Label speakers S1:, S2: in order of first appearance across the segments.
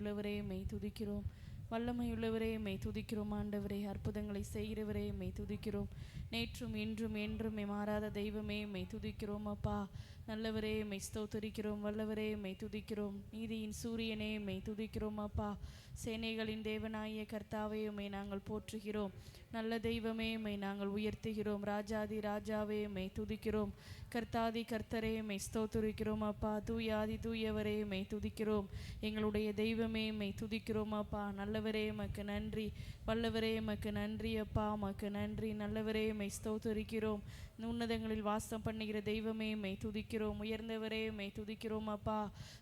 S1: உள்ளவரே மெய் துதிக்கிறோம். வல்லமையுள்ளவரே மெய் துதிக்கிறோம். ஆண்டவரே, அற்புதங்களை செய்கிறவரே மெய் துதிக்கிறோம். நேற்றும் இன்றும் என்றும் மாறாத தெய்வமே மெய் துதிக்கிறோம். அப்பா நல்லவரே மெய் ஸ்தோத்தரிக்கிறோம். வல்லவரே மெய் துதிக்கிறோம். நீதியின் சூரியனே மெய் துதிக்கிறோம். அப்பா சேனைகளின் தேவனாகிய கர்த்தாவே உம்மை நாங்கள் போற்றுகிறோம். நல்ல தெய்வமே உம்மை நாங்கள் உயர்த்துகிறோம். ராஜாதி ராஜாவே மெய் துதிக்கிறோம். கர்த்தாதி கர்த்தரே மெய் ஸ்தோத்தரிக்கிறோம். அப்பா தூயாதி தூயவரே மெய் துதிக்கிறோம். எங்களுடைய தெய்வமே மெய் துதிக்கிறோம். அப்பா நல்லவரே உமக்கு நன்றி. வல்லவரே உமக்கு நன்றி. அப்பா உமக்கு நன்றி. நல்லவரே மெய் ஸ்தோத்தரிக்கிறோம். உன்னதங்களில் வாசம் பண்ணுகிற தெய்வமே மெய் துதிக்கிறோம். உயர்ந்தவரே மெய் துதிக்கிறோம். அப்பா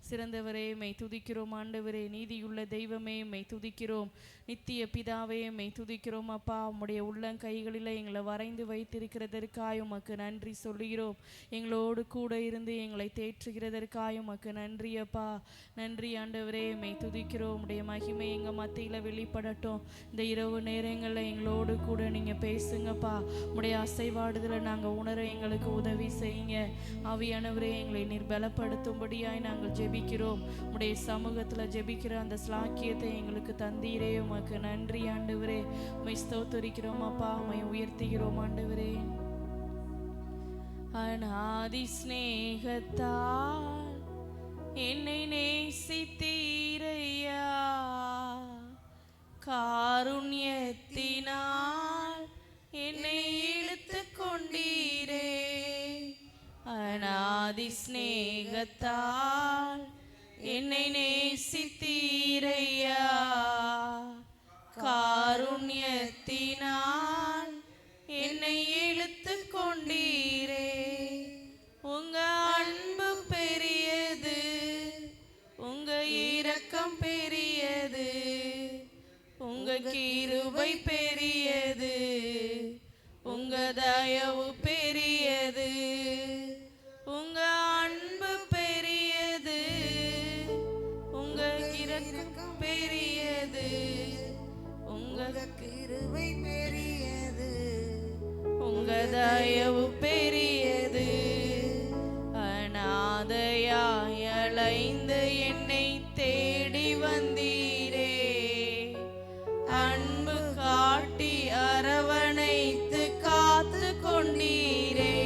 S1: சிறந்தவரே மெய் துதிக்கிறோம். ஆண்டவரே நீதியுள்ள தெய்வமே மெய் துதிக்கிறோம். நித்திய பிதாவே மெய் துதிக்கிறோம். அப்பா உம்முடைய உள்ளங்கைகளில் எங்களை வரைந்து வைத்திருக்கிறதற்காய் உமக்கு நன்றி சொல்கிறோம். எங்களோடு கூட இருந்து எங்களை தேற்றுகிறதற்காய் உமக்கு நன்றி. அப்பா நன்றி ஆண்டவரே மெய் துதிக்கிறோம். உம்முடைய மகிமை எங்கள் மத்தியில் வெளிப்படட்டும். இந்த இரவு நேரங்களில் எங்களோடு கூட நீங்கள் பேசுங்கப்பா. உம்முடைய அசைவாடுதலை நாங்கள் உணர எங்களுக்கு உதவி செய்யுங்க. ஆவியானவரே எங்களை நீர் பலப்படுத்தும்படியாய் நாங்கள் ஜெபிக்கிறோம். உம்முடைய சமூகத்தில் ஜெபிக்கிற அந்த ஸ்லாக்கியத்தை எங்களுக்கு தந்தீரே உமக்கு நன்றி ஆண்டவரே. உம்மை ஸ்தோத்தரிக்கிறோம். அப்பா உம்மை உயர்த்துகிறோம் ஆண்டவரே. அநாதி ஸ்நேகத்தால் என்னை நேசித்தீரையா, காருண்யத்தினால் என்னை இழுத்து கொண்டீரே. அநாதி ஸ்நேகத்தால் என்னை நேசித்தீரையா, காருண்யத்தினால் என்னை இழுத்து கொண்டீரே. உங்க அன்பு பெரியது, உங்க இரக்கம் பெரியது, உங்க கிருபை பெரியது, உங்க தயவு பெரியது. உங்க அன்பு பெரியது, உங்க இரக்கம் பெரியது, உங்க கிருபை பெரியது, உங்க தயவு பெரியது. அநாதையாய் அலைந்த என்னை தேடி வந்தீரே, அன்பு காட்டி அரவணைத்து காத்து கொண்டீரே.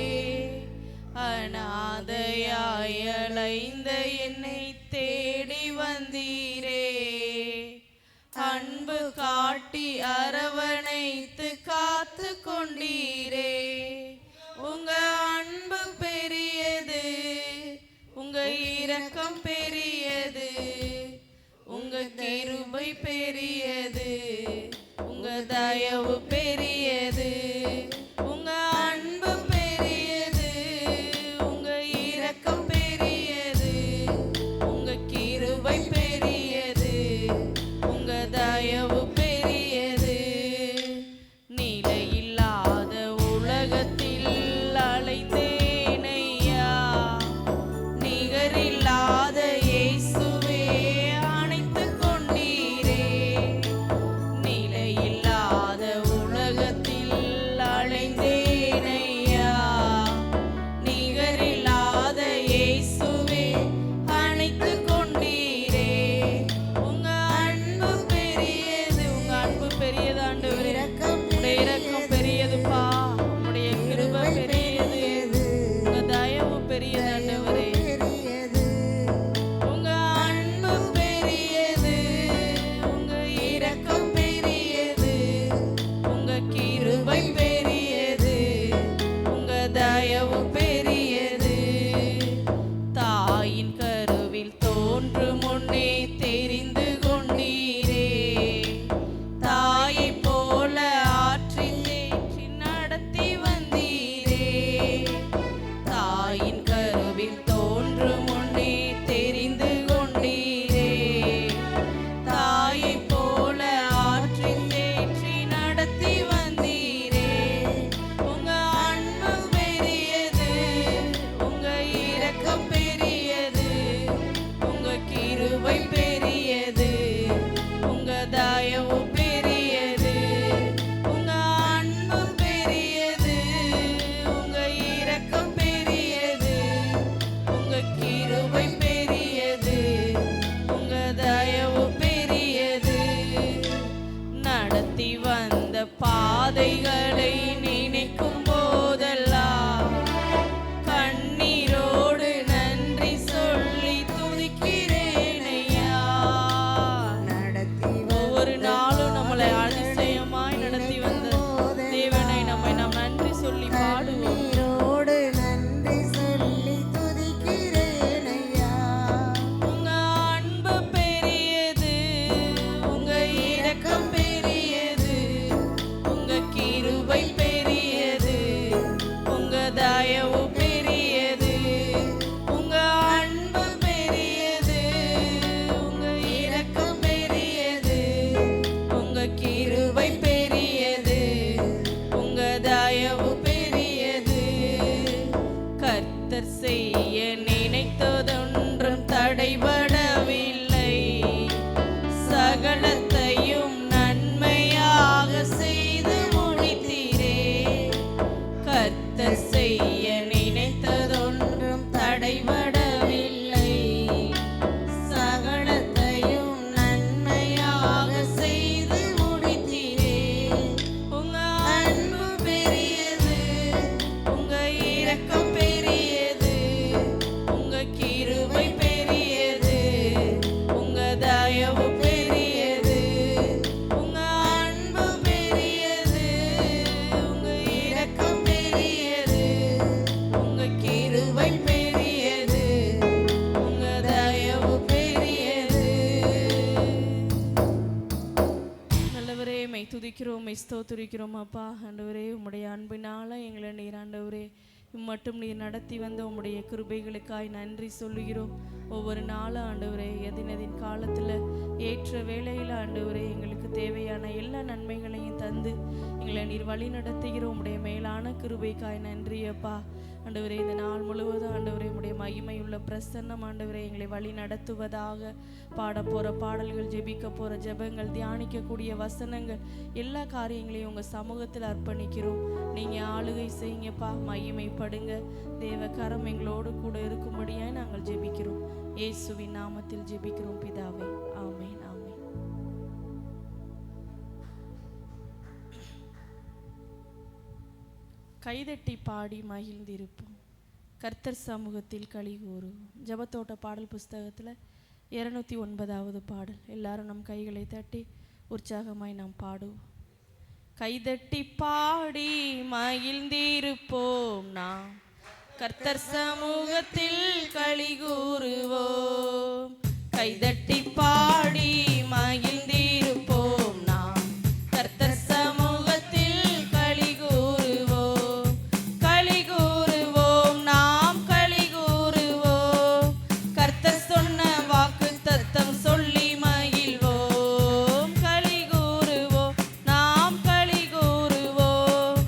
S1: அநாதையாய் அலைந்த என்னை தேடி வந்தீரே, அன்பு காட்டி அரவணைத்து காத்து கொண்டீரே. உங்க அன்பு பெரியது, உங்க இரக்கம் பெரியது, உங்க கிருபை பெரியது, உங்க தயவு பெரியது. உங்க அன்பு பெரியது, உங்க இரக்கம் பெரியது, உங்க கிருபை பெரியது, உங்க தயவு பெரியது. நிலையில்லாத உலகத்தில் அலைந்தேனையா, நிகரில்லாத இயேசுவே அணைத்து கொண்டீரே. நிலையில்லாத தயவு பெரியது, உங்க அன்பு பெரியது, உங்க இரக்கம் பெரியது, உங்க கிருபை பெரியது, உங்க தயவு பெரியது. நல்லவரே மை துதிக்கிறோம், மை ஸ்தோத்திரிக்கிறோம் அப்பா. ஆண்டவரே உம்முடைய அன்பினால எங்களை நீர் ஆண்டவரே மட்டும் நீர் நடத்தி வந்த உம்முடைய கிருபைகளுக்காய் நன்றி சொல்லுகிறோம். ஒவ்வொரு நாளும் ஆண்டவரே எதினதின் காலத்தில் ஏற்ற வேளையில் ஆண்டவரே எங்களுக்கு தேவையான எல்லா நன்மைகளையும் தந்து எங்களை நீர் வழி நடத்துகிறோம். உம்முடைய மேலான கிருபைக்காய் நன்றி அப்பா. ஆண்டவரே இந்த நாள் முழுவதும் ஆண்டவரே உம்முடைய மகிமையுள்ள பிரசன்னம் ஆண்டவரே எங்களை வழி நடத்துவதாக. பாட போகிற பாடல்கள், ஜெபிக்க போகிற ஜெபங்கள், தியானிக்கக்கூடிய வசனங்கள், எல்லா காரியங்களையும் உங்கள் சமூகத்தில் அர்ப்பணிக்கிறோம். நீங்கள் ஆளுகை செய்யுங்கப்பா, மகிமைப்படுங்க. தேவ கரம் எங்களோடு கூட இருக்கும்படியாய் நாங்கள் ஜெபிக்கிறோம். இயேசுவின் நாமத்தில் ஜெபிக்கிறோம் பிதாவே, ஆமென், ஆமென். கைதட்டி பாடி மகிழ்ந்திருப்போம், கர்த்தர் சமூகத்தில் களி கூறுவோம். ஜெபத்தோட்ட பாடல் புஸ்தகத்தில் 209வது பாடல். எல்லாரும் நம் கைகளை தட்டி உற்சாகமாய் நாம் பாடுவோம். கைதட்டி பாடி மகிழ்ந்திருப்போம், நாம் கர்த்தர் சமூகத்தில் களி கூறுவோம். கைதட்டி பாடி மகிழ்ந்திருப்போம், நாம் கர்த்தர் சமூகத்தில் களி கூறுவோம். களி கூறுவோம், நாம் களி கூறுவோம். கர்த்தர் சொன்ன வாக்கு தத்தம் சொல்லி மகிழ்வோம். களி கூறுவோம், நாம் களி கூறுவோம்.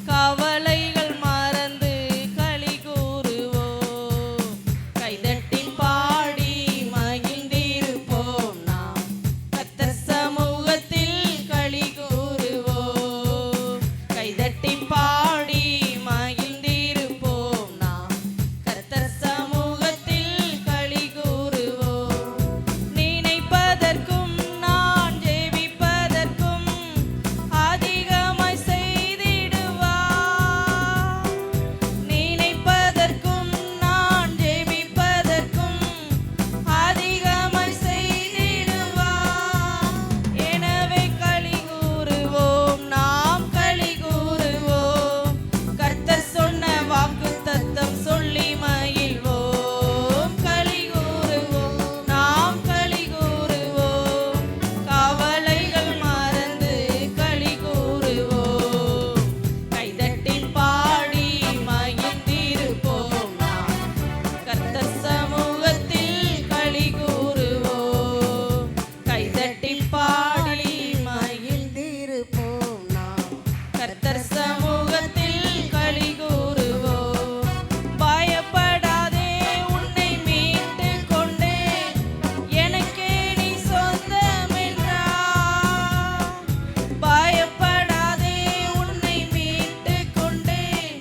S1: கவலைகள் மறந்து களி கூறுவோம். கைதட்டி பாடி மகிழ்ந்திருப்போம், நாம் கர்த்தர் சமூகத்தில் களி கூறுவோம். கைதட்டி பாடி மகிழ்ந்திருப்போம், நாம் கர்த்தர் சமூகத்தில் களி கூறுவோம். நினைப்பதற்கும் நான் ஜெபிப்பதற்கும் அதிகமாய் செய்திடுவார். நினைப்பதற்கும் நான் ஜெபிப்பதற்கும் அதிகமாய் செய்திடுவார். எனவே களி கூறுவோம், நாம் களி கூறுவோம். கர்த்தர் சொன்ன வாக்கு தத்தம் சொல்லி மகிழ்வோம். களி கூறுவோம், நாம் களி கூறுவோம். கவலைகள் மறந்து களி கூறுவோம். கைதட்டி பாடி மகிழ்ந்திருப்போம், நாம் கர்த்தர் சமூகத்தில் களி கூறுவோம். கைதட்டி பாடி
S2: மகிழ்ந்திருப்போம், நாம்
S1: கர்த்தர் சமூகத்தில் களி கூறுவோம். பயப்படாதே, உன்னை மீட்டுக் கொண்டேன், எனக்கே நீ சொந்தம் என்றார். பயப்படாதே, உன்னை மீட்டுக் கொண்டேன்,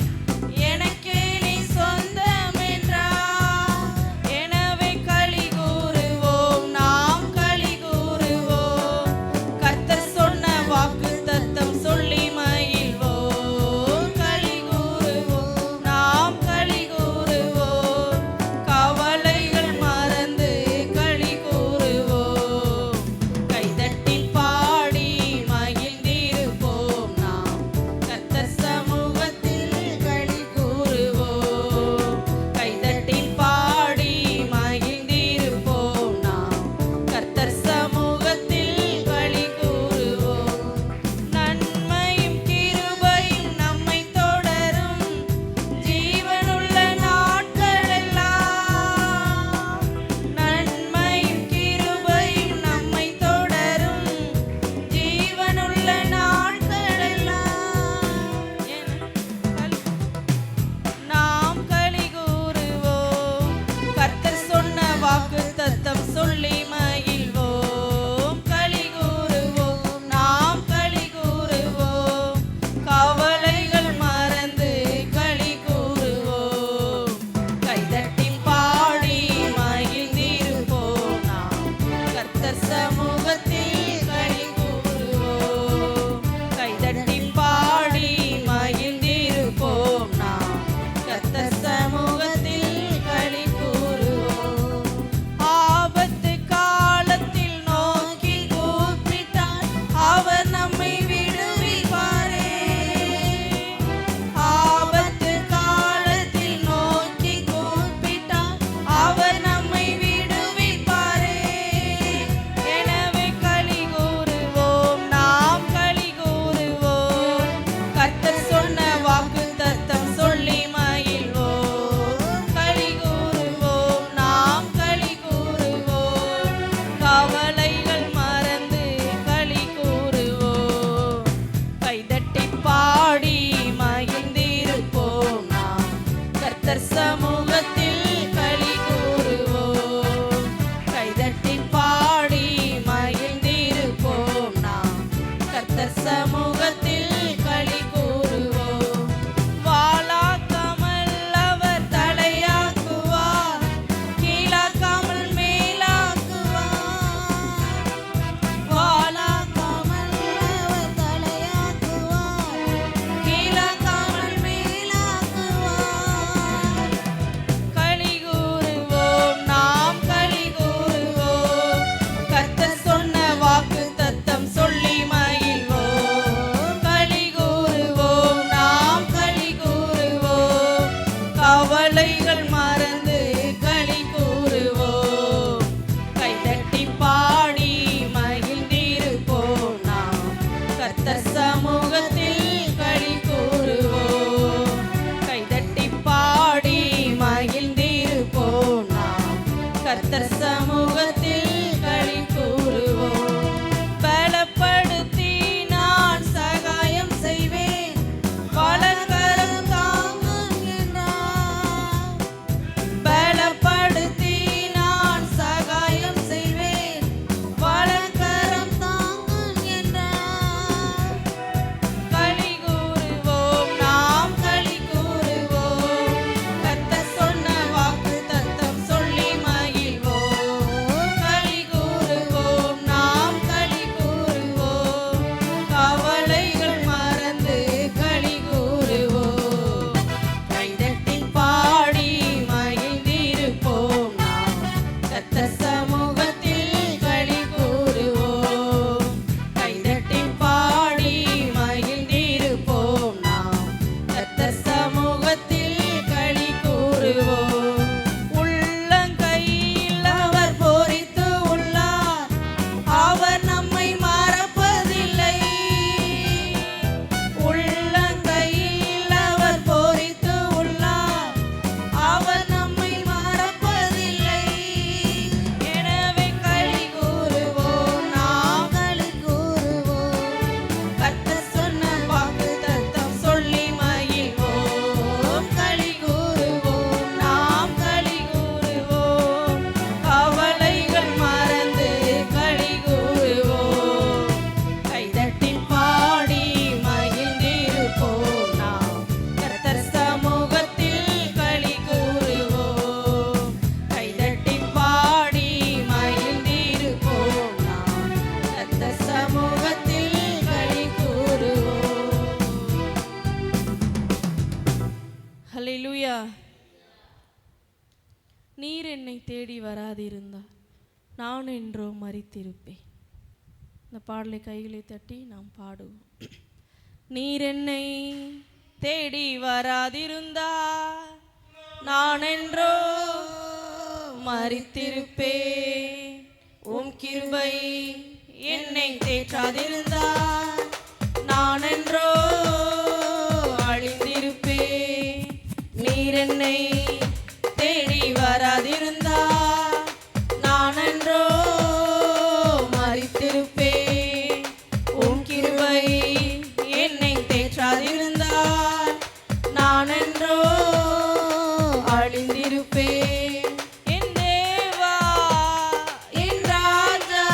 S1: எனக்கே நீ சொந்தம் என்றார். எனவே களி கூறுவோம், நாம் களி கூறுவோம். கர்த்தர் சொன்ன வாக்கு தத்தம் சொல்லி மகிழ்வோம். களி கூறுவோம், நாம் களி கூறுவோம். கவலைகள் மறந்து களி கூறுவோம். கைதட்டி பாடி மகிழ்ந்திருப்போம், நாம் கர்த்தர் சமூகத்தில் களி கூறுவோம். கைதட்டி பாடி மகிழ்ந்திருப்போம், நாம் கர்த்தர் சமூகத்தில் களி கூறுவோம். நன்மையும் கிருபையும் நம்மை தொடரும் ஜீவனுள்ள நாட்களெல்லாம். நன்மையும் கிருபையும் நம்மை தொடரும் ஜீவனுள்ள நாட்களெல்லாம். நாம் களி கூறுவோம். கர்த்தர் சொன்ன வாக்கு தத்தம் சொல்லி மகிழ்வோம். களி கூறுவோம், நாம் களி கூறுவோம். கவலைகள் மறந்து களி கூறுவோம். கைதட்டி பாடி மகிழ்ந்திருப்போம், நாம் கர்த்தர் சமூகத்தில் களி கூறுவோம். கைதட்டி பாடி மகிழ்ந்திருப்போம், நாம் கர்த்தர் சமூகத்தில் களி கூறுவோம். ஆபத்து காலத்தில் தேடி வராதிருந்தார் நான் என்றோ மரித்திருப்பேன். இந்த பாடலை கைகளை தட்டி நாம் பாடுவோம். நீர் என்னை தேடி வராதிருந்தார் நான் என்றோ மரித்திருப்பேன். உம் கிருபை என்னை தேற்றாதிருந்தார் நான் என்றோ அழிந்திருப்பேன். நீர் என்னை தேடி வராதிருந்தார் நான் என்றோ மரித்திருப்பேன். உம் கிருபை என்னை தேற்றாதிருந்தார் நான் என்றோ அழிந்திருப்பேன். என் தேவா என் ராஜா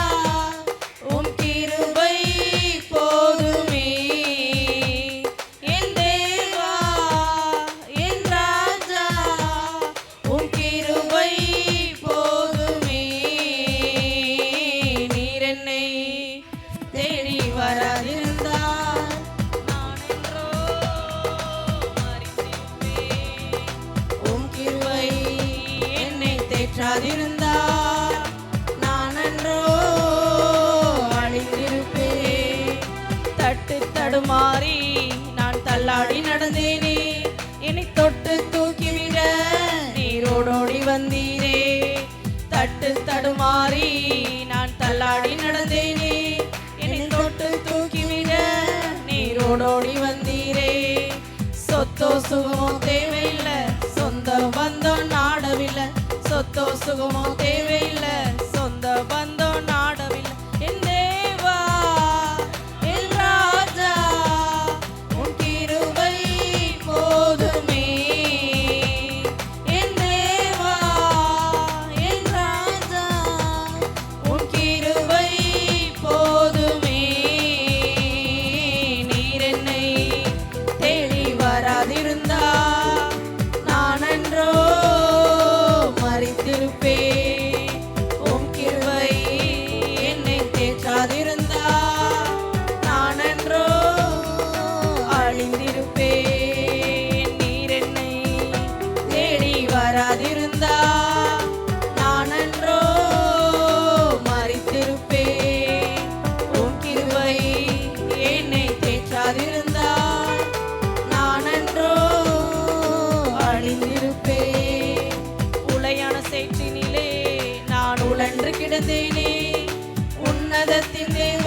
S1: உம் கிருபை போதுமே. என் தேவா என் ராஜா உம் கிருபை போதுமே. நீர் என்னை தேடி வராதிருந்தார் நான் என்றோ மரித்திருப்பேன். உம் கிருபை என்னை தேற்றாதிருந்தார் நான் என்றோ அழிந்திருப்பேன். தட்டு தடுமாறி நான் தள்ளாடி நடந்தேனே, என்னை தொட்டு தூக்கிவிட நீரோடோடி வந்தீரே. தட்டு தடுமாறி நான் தள்ளாடி நடந்தேனே, என்னை தொட்டு தூக்கிவிட நீரோடோடி வந்தீரே. சொத்தோ சுகமோ தேவையில்லை, சொந்த பந்தம் நாடவில்லை. சொத்தோ சுகமோ தேவையில்லை, சொந்த பந்தம் நாடவில்லை. என் தேவா என் ராஜா உன் கிருபை போதுமே. என் தேவா என் ராஜா உன் கிருபை போதுமே. நீர் என்னை தேடி வராதிருந்தார் நான் என்றோ மரித்திருப்பேன். உம் கிருபை என்னை தேற்றாதிருந்தார் நான் என்றோ அழிந்திருப்பேன். நீர் என்னை தேடி வராதிருந்தார் நான் என்றோ மரித்திருப்பேன். உம் கிருபை என்னை தேற்றாதிருந்தார் நான் என்றோ அழிந்திருப்பேன். உளையான சேற்றினிலே நான் உழன்று கிடந்தேனே, உன்னதத்தின் தேவ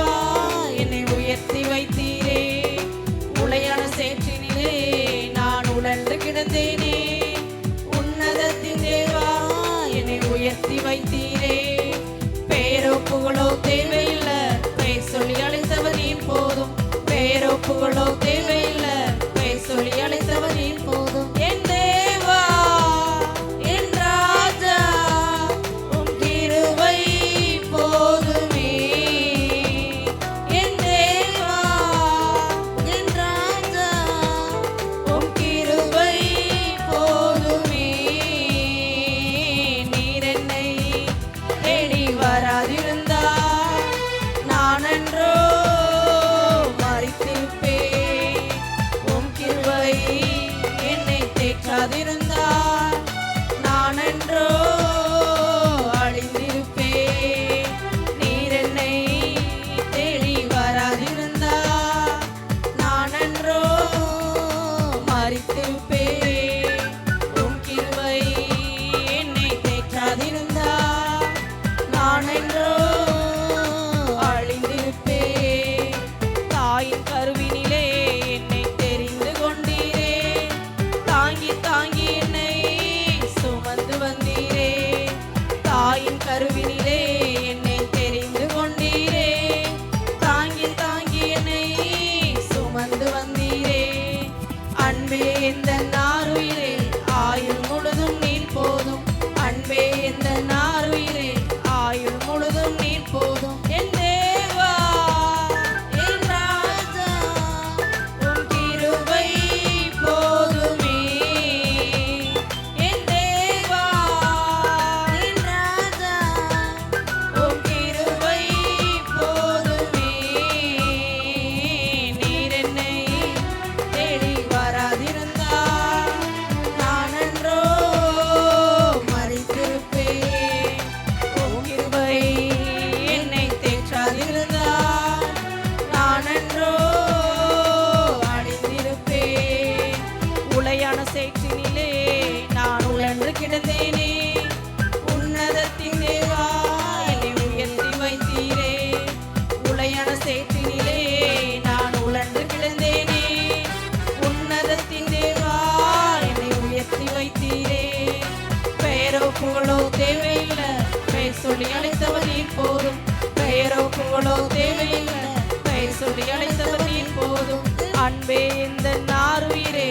S1: எவ்வளோ தேவையில்லை, பெயர் சொல்லி அழைத்தவர் நீர் போதும். அன்பே எந்த நாருயிரே,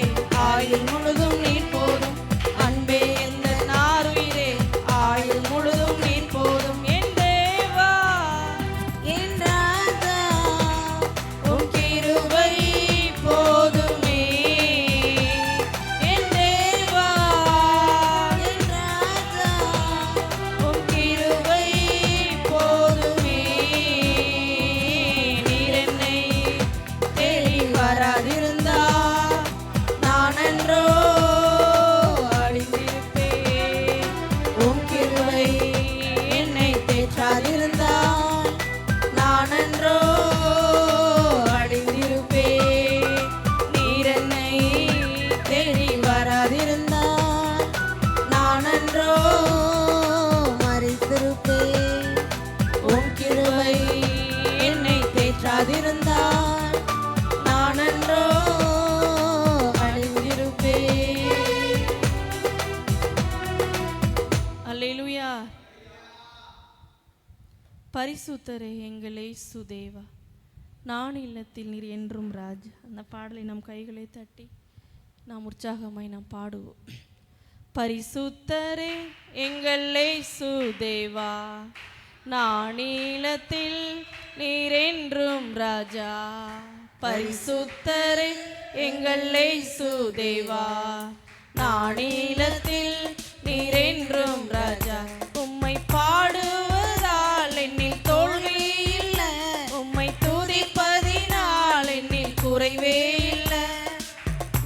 S1: ஆயுள் முழுதும் நீர் போதும். அன்பே எந்த நாருயிரே, ஆயுள் முழுதும் நீர் போதும். என் தேவா என் ராஜா உம் கிருபை போதுமே. என் தேவா என் ராஜா உம் கிருபை போதுமே. நீர் என்னை தேடி வராதிருந்தா நான் என்றோ அழிந்திருப்பேன். உம் கிருபை என்னை தேற்றாதிருந்தால் நான் என்றோ அழிந்திருப்பேன். நீர் என்னை தேடி வராதிருந்தால் நான் என்றோ மரித்திருப்பேன். உம் கிருபை என்னை தேற்றாதிருந்தால் நான் என்றோ அழிந்திருப்பேன். அல்லேலூயா. பரிசுத்தரே எங்கள் இயேசு தேவா, நான் இல்லத்தில் நீர் என்றும் ராஜ். அந்த பாடலை நம் கைகளை தட்டி நாம் உற்சாகமாய் நாம் பாடுவோம். பரிசுத்தரே எங்கள் இயேசு தேவா, நான் இல்லத்தில் நீர் என்றும் ராஜா. பரிசுத்தரே எங்கள் இயேசு தேவா, நான் இல்லத்தில் நீர் என்றும் ராஜா. உம்மை பாடுவதால் என்னில் தோல்வி இல்லை, உம்மை துதிப்பதினால் என்னில் குறைவே இல்லை.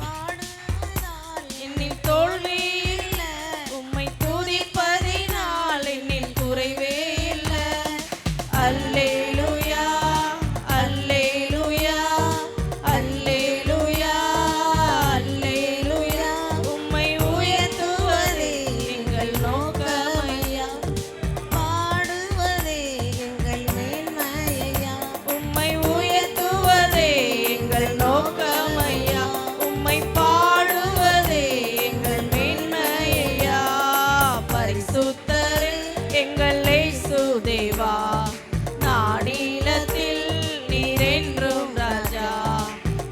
S1: பாடுவதால் என்னில் தோல்வி இல்லை, உம்மை துதிப்பதினால் என்னில் குறைவே இல்லை. அல்லேலூயா அல்லேலூயா அல்லேலூயா அல்லேலூயா. உம்மை உயர்த்துவதே எங்கள் நோக்கமையா, பாடுவதே எங்கள் மேன்மையா. உம்மை உயர்த்துவதே எங்கள் நோக்கமையா, உம்மை பாடுவதே எங்கள் மேன்மையா. பரிசுத்தரே எங்கள் இயேசு தேவா, நாடிலத்தில் நீர் என்றும் ராஜா.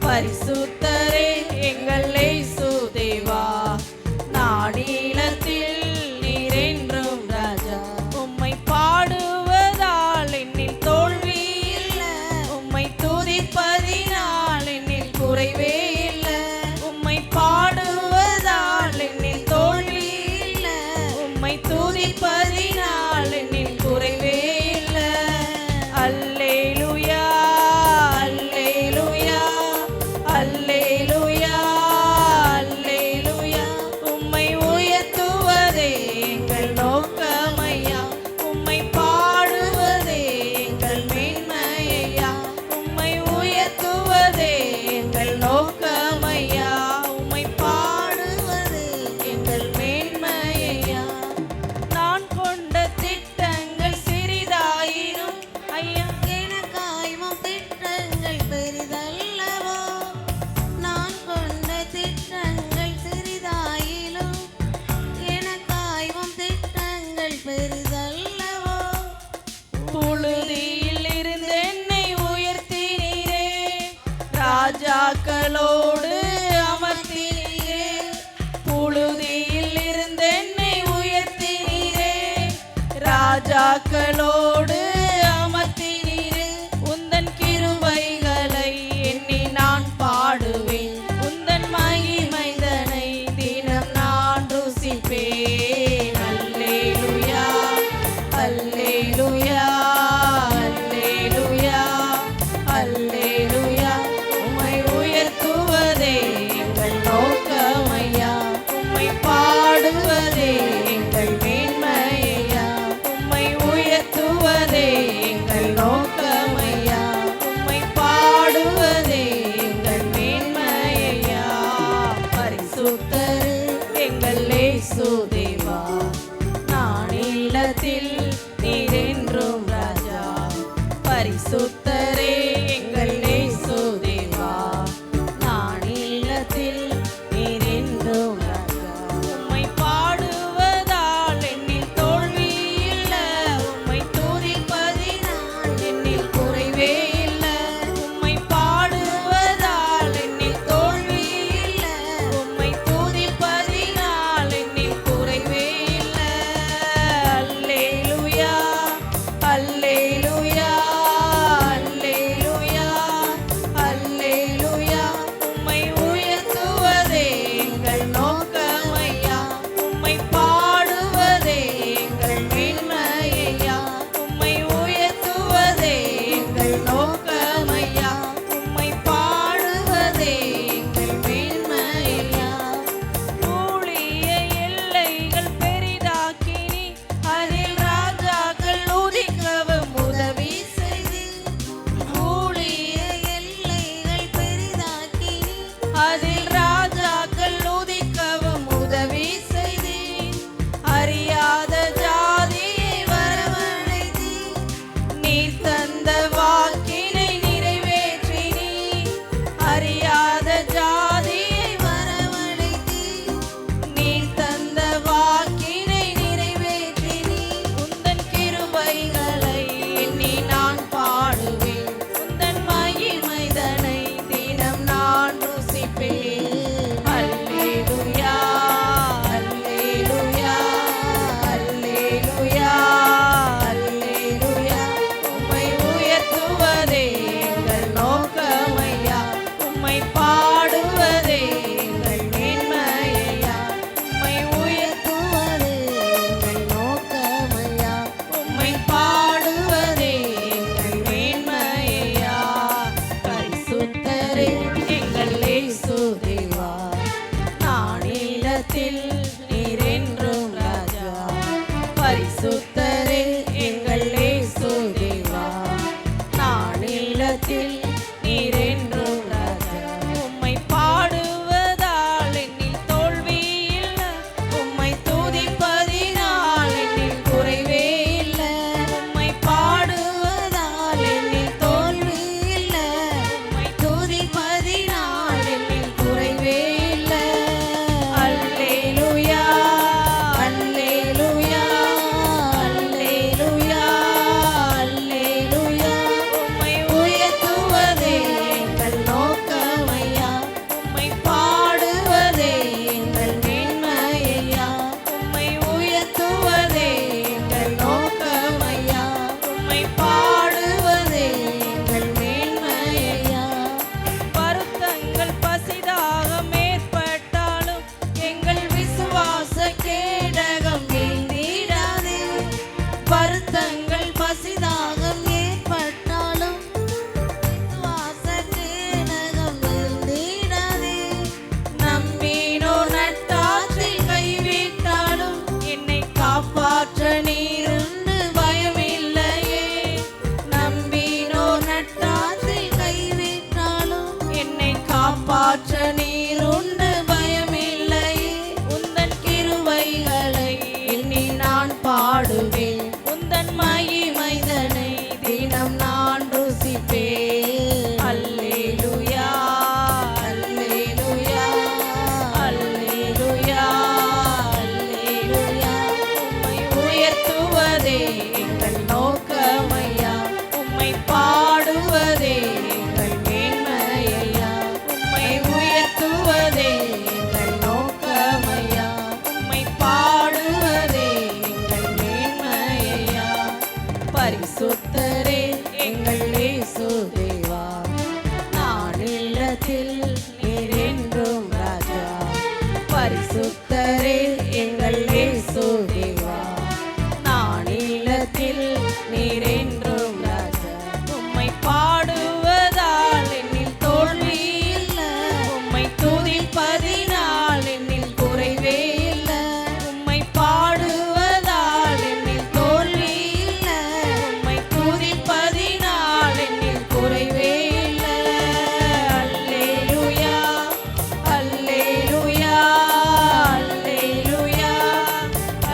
S1: பரிசுத்தரே எங்கள் இயேசு தேவா, நாடிலத்தில் நீர் என்றும் ராஜா. உம்மை பாடுவதால் என்னில் தோல்வி இல்லை, உம்மை துதிப்பதினால் என்னில் குறைவே இல்லை. உம்மை பாடுவதால் என்னில் தோல்வி இல்லை, உம்மை துதிப்பதினால் என்னில் குறைவே இல்லை. அல்லேலூயா அல்லேலூயா அல்லேலூயா அல்லேலூயா. உம்மை உயர்த்துவதே எங்கள் நோக்கமையா, உம்மை பாடுவதே எங்கள் மேன்மையா. உம்மை உயர்த்துவதே எங்கள் நோக்கமையா, உம்மை பாடுவதே எங்கள் மேன்மையா. நான் கொண்ட திட்டங்கள் சிறிதாயினும் ஐயா எனக்காயும் திட்டங்கள் பெரிதல்லவோ. நான் கொண்ட திட்டங்கள் சிறிதாயிலும் எனக்காயும் திட்டங்கள் பெரிதல்லவோ. புழுதியில் இருந்து என்னை உயர்த்தினீரே, ராஜாக்களோடு அமர்த்தினீரே. புழுதியில் இருந்து என்னை உயர்த்தினீரே, ராஜாக்களோடு அமர்த்தினீரே. உந்தன் கிருபைகளை எண்ணி நான் பாடுவேன், உந்தன் மகிமைதனை தினம் நான் ருசிப்பேன். அல்லேலூயா அல்லேலூயா அல்லேலூயா அல்லேலூயா. உம்மை உயர்த்துவதே எங்கள் நோக்கமையா, உம்மை பாடுவதே எங்கள் மேன்மையா. உம்மை உயர்த்துவதே எங்கள் நோக்கமையா, உம்மை பாடுவதே எங்கள் மேன்மையா. பரிசுத்தரே எங்கள் இயேசு தேவா, நான் இல்லத்தில் நீர் என்றும் ராஜா. பரிசுத்தரே எங்கள் இயேசு தேவா, நான் இல்லத்தில் நீர் என்றும் ராஜா. உம்மை பாடுவதால் என்னில் தோல்வி இல்லை, உம்மை துதிப்பதினால் என்னில்
S2: நானிலத்தில் நீர் என்றும் ராஜா.
S1: உம்மை பாடுவதால் என்னில் தோல்வி இல்ல,
S2: உம்மை துதிப்பதினால் என்னில் குறைவே இல்லை.
S1: உம்மை
S2: பாடுவதால் என்னில் தோல்வி இல்லை. உம்மை துதிப்பதினால் என்னில் குறைவே இல்லை. அல்லேலூயா அல்லேலூயா அல்லேலூயா அல்லேலூயா.
S1: உம்மை
S2: உயர்த்துவதே எங்கள் நோக்கமையா.
S1: உம்மை
S2: பாடுவதே எங்கள் மேன்மையா.
S1: உம்மை
S2: உயர்த்துவதே எங்கள் நோக்கமையா.
S1: உம்மை
S2: பாடுவதே எங்கள் மேன்மையா.
S1: வருத்தங்கள் பசிதாகம் ஏற்பட்டாலும்
S2: எங்கள் விசுவாச கேடகம் நீந்திடாதே. வருத்தங்கள் பசிதாகம் ஏற்பட்டாலும் விசுவாச கேடகம் நீந்திடாதே. நம்பினோர் நட்டாற்றில் கைவிட்டாலும்
S1: என்னை
S2: காப்பாற்ற நீருண்டு பயமில்லையே. நம்பினோர் நட்டாற்றில் கைவிட்டாலும்
S1: என்னை
S2: காப்பாற்ற நீருண்டு பயமில்லையே.
S1: உந்தன்
S2: கிருபைகளை எண்ணி நான் பாடுவேன்.
S1: உந்தன்
S2: மகிமைதனை தினம் நான் ருசிப்பேன். அல்லேலூயா அல்லேலூயா அல்லேலூயா அல்லேலூயா. உம்மை உயர்த்துவதே எங்கள் நோக்கமையா.
S1: உம்மை
S2: பாடுவதே எங்கள் மேன்மையா. உம்மை உயர்த்துவதே எங்கள் நோக்கமையா.
S1: உம்மை
S2: பாடுவதே எங்கள் மேன்மையா. பரிசுத்தரே எங்கள் இயேசு தேவா. நானிலத்தில் நீர் என்றும் ராஜா. பரிசுத்தரே எங்கள் இயேசு தேவா. நானிலத்தில் நீர் என்றும் ராஜா.
S1: உம்மை பாடுவதால்
S2: என்னில் தோல்வி இல்லை.
S1: உம்மை
S2: துதிப்பதினால் என்னில் குறைவே இல்லை.
S1: உம்மை
S2: பாடுவதால் என்னில் தோல்வி இல்லை.
S1: உம்மை
S2: துதிப்பதினால் என்னில் குறைவே இல்லை. அல்லேலூயா அல்லேலூயா அல்லேலூயா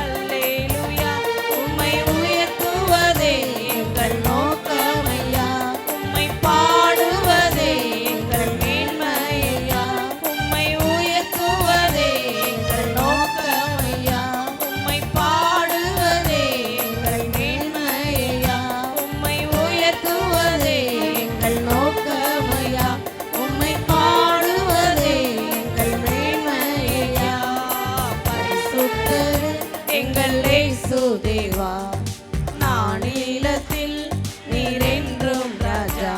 S1: அல்லேலூயா.
S2: உம்மை உயர்த்துவதே எங்கள் நோக்கமையா.
S1: உம்மை
S2: பாடுவதே எங்கள் மேன்மையா.
S1: உம்மை
S2: உயர்த்துவதே எங்கள் நோக்கமையா.
S1: உம்மை
S2: பாடுவதே எங்கள் மேன்மையா.
S1: உம்மை
S2: உயர்த்துவதே எங்கள் நோக்கமையா. உம்மை பாடுவதே எங்கள் மேன்மையா. பரிசுத்தரே எங்கள் இயேசு தேவா. நானிலத்தில் நீர் என்றும் ராஜா.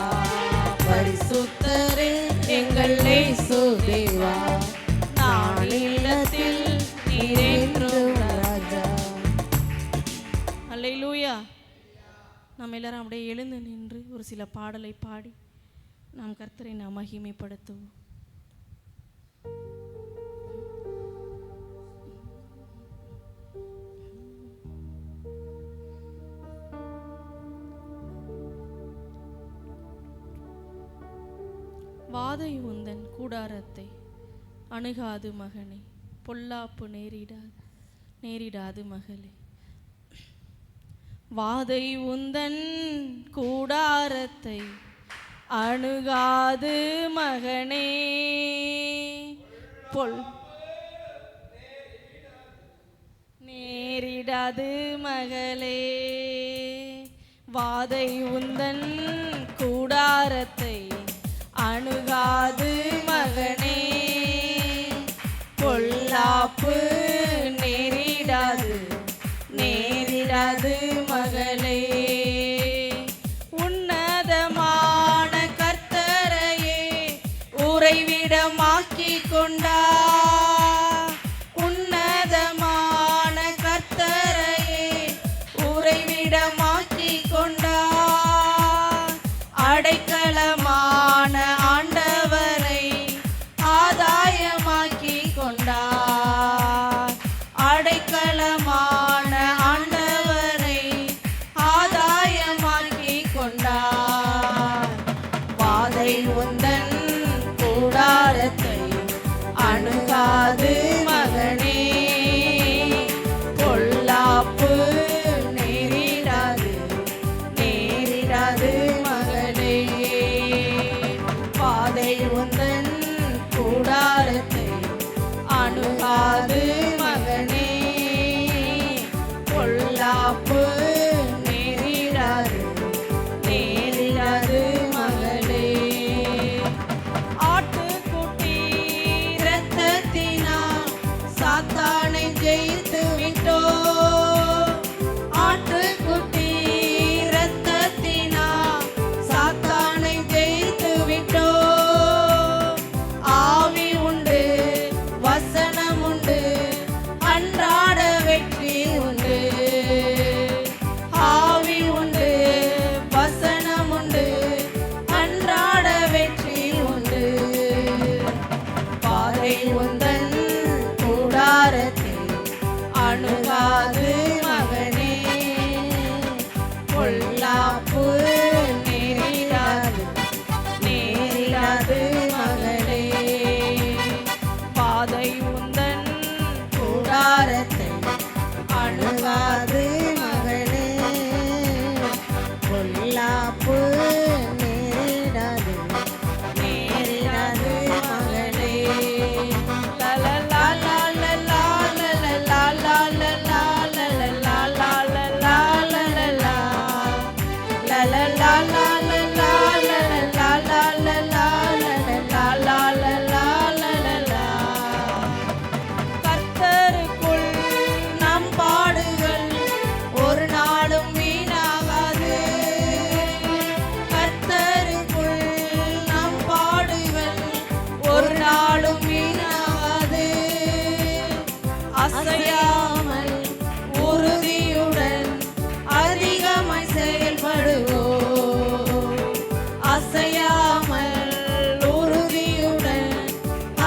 S2: பரிசுத்தரே எங்கள் இயேசு தேவா. நானிலத்தில் நீர் என்றும் ராஜா.
S1: அல்லேலூயா. நாம் எல்லாரும் அப்படியே எழுந்து நின்று ஒரு சில பாடலை பாடி நாம் கர்த்தரை நாம் மகிமைப்படுத்துவோம். வாதை உந்தன் கூடாரத்தை அணுகாது மகனே, பொல்லாப்பு நேரிடாது மகளே. வாதை உந்தன் கூடாரத்தை அணுகாது மகனே, நேரிடாது மகளே. வாதை உந்தன் கூடாரத்தை அணுகாது மகனே, பொல்லாப்பு நேரிடாது மகளே. உன்னதமான கர்த்தரையே உறைவிடமாக்கிக் கொண்டார். உன்னதமான கர்த்தரையே உறைவிடமாக்கிக் கொண்டார். அடைக்கலமான ஆண்டவரை ஆதாயமாக்கிக் கொண்டார். அடைக்கலமான ஆண்டவரை ஆதாயமாக்கிக் கொண்டார்.
S2: பாதை உந்தன் கூடாரத்தை அணுகாது மகனே, பொல்லாப்பு நேரிடாது நேரிடாது மகனே. பாதை உந்தன் கூடாரத்தை அணுகாது மகனே, பொல்லாப்பு நேரிடாது நேரிடாது மகளே. ஆட்டுக்குட்டி இரத்தத்தினால் சாத்தானை ஜெயித்து விட்டோ, ஆட்டுக்குட்டி இரத்தத்தினால் சாத்தானை ஜெயித்து விட்டோ. ஆவி உண்டு வசனம் உண்டு அன்றாட வெற்றி உண்டு, ஆவி உண்டு வசனம் உண்டு அன்றாட வெற்றி உண்டு. பாதை உந்தன் கூடாரத்தை அணுகாது மகனே, பொல்லாப்பு நேரிடாது நேரிடாது மகளே. பாதை உந்தன் கூடாரத்தை அணுகாது மகளே, பொல்லாப்பு நேரிடாது நேரிடாது மகளே. லலலா லலலா லலலா லலலா லலலா லலலா லலலா லலலா லலலா லலலா லலலா லலலா. கர்த்தருக்குள் நம் பாடுகள் ஒரு நாளும் வீணாகாது, கர்த்தருக்குள் நம் பாடுகள் ஒரு நாளும் வீணாகாது. அசையாமல் உறுதியுடன் அதிகமாய் செயல்படுவோம், அசையாமல் உறுதியுடன்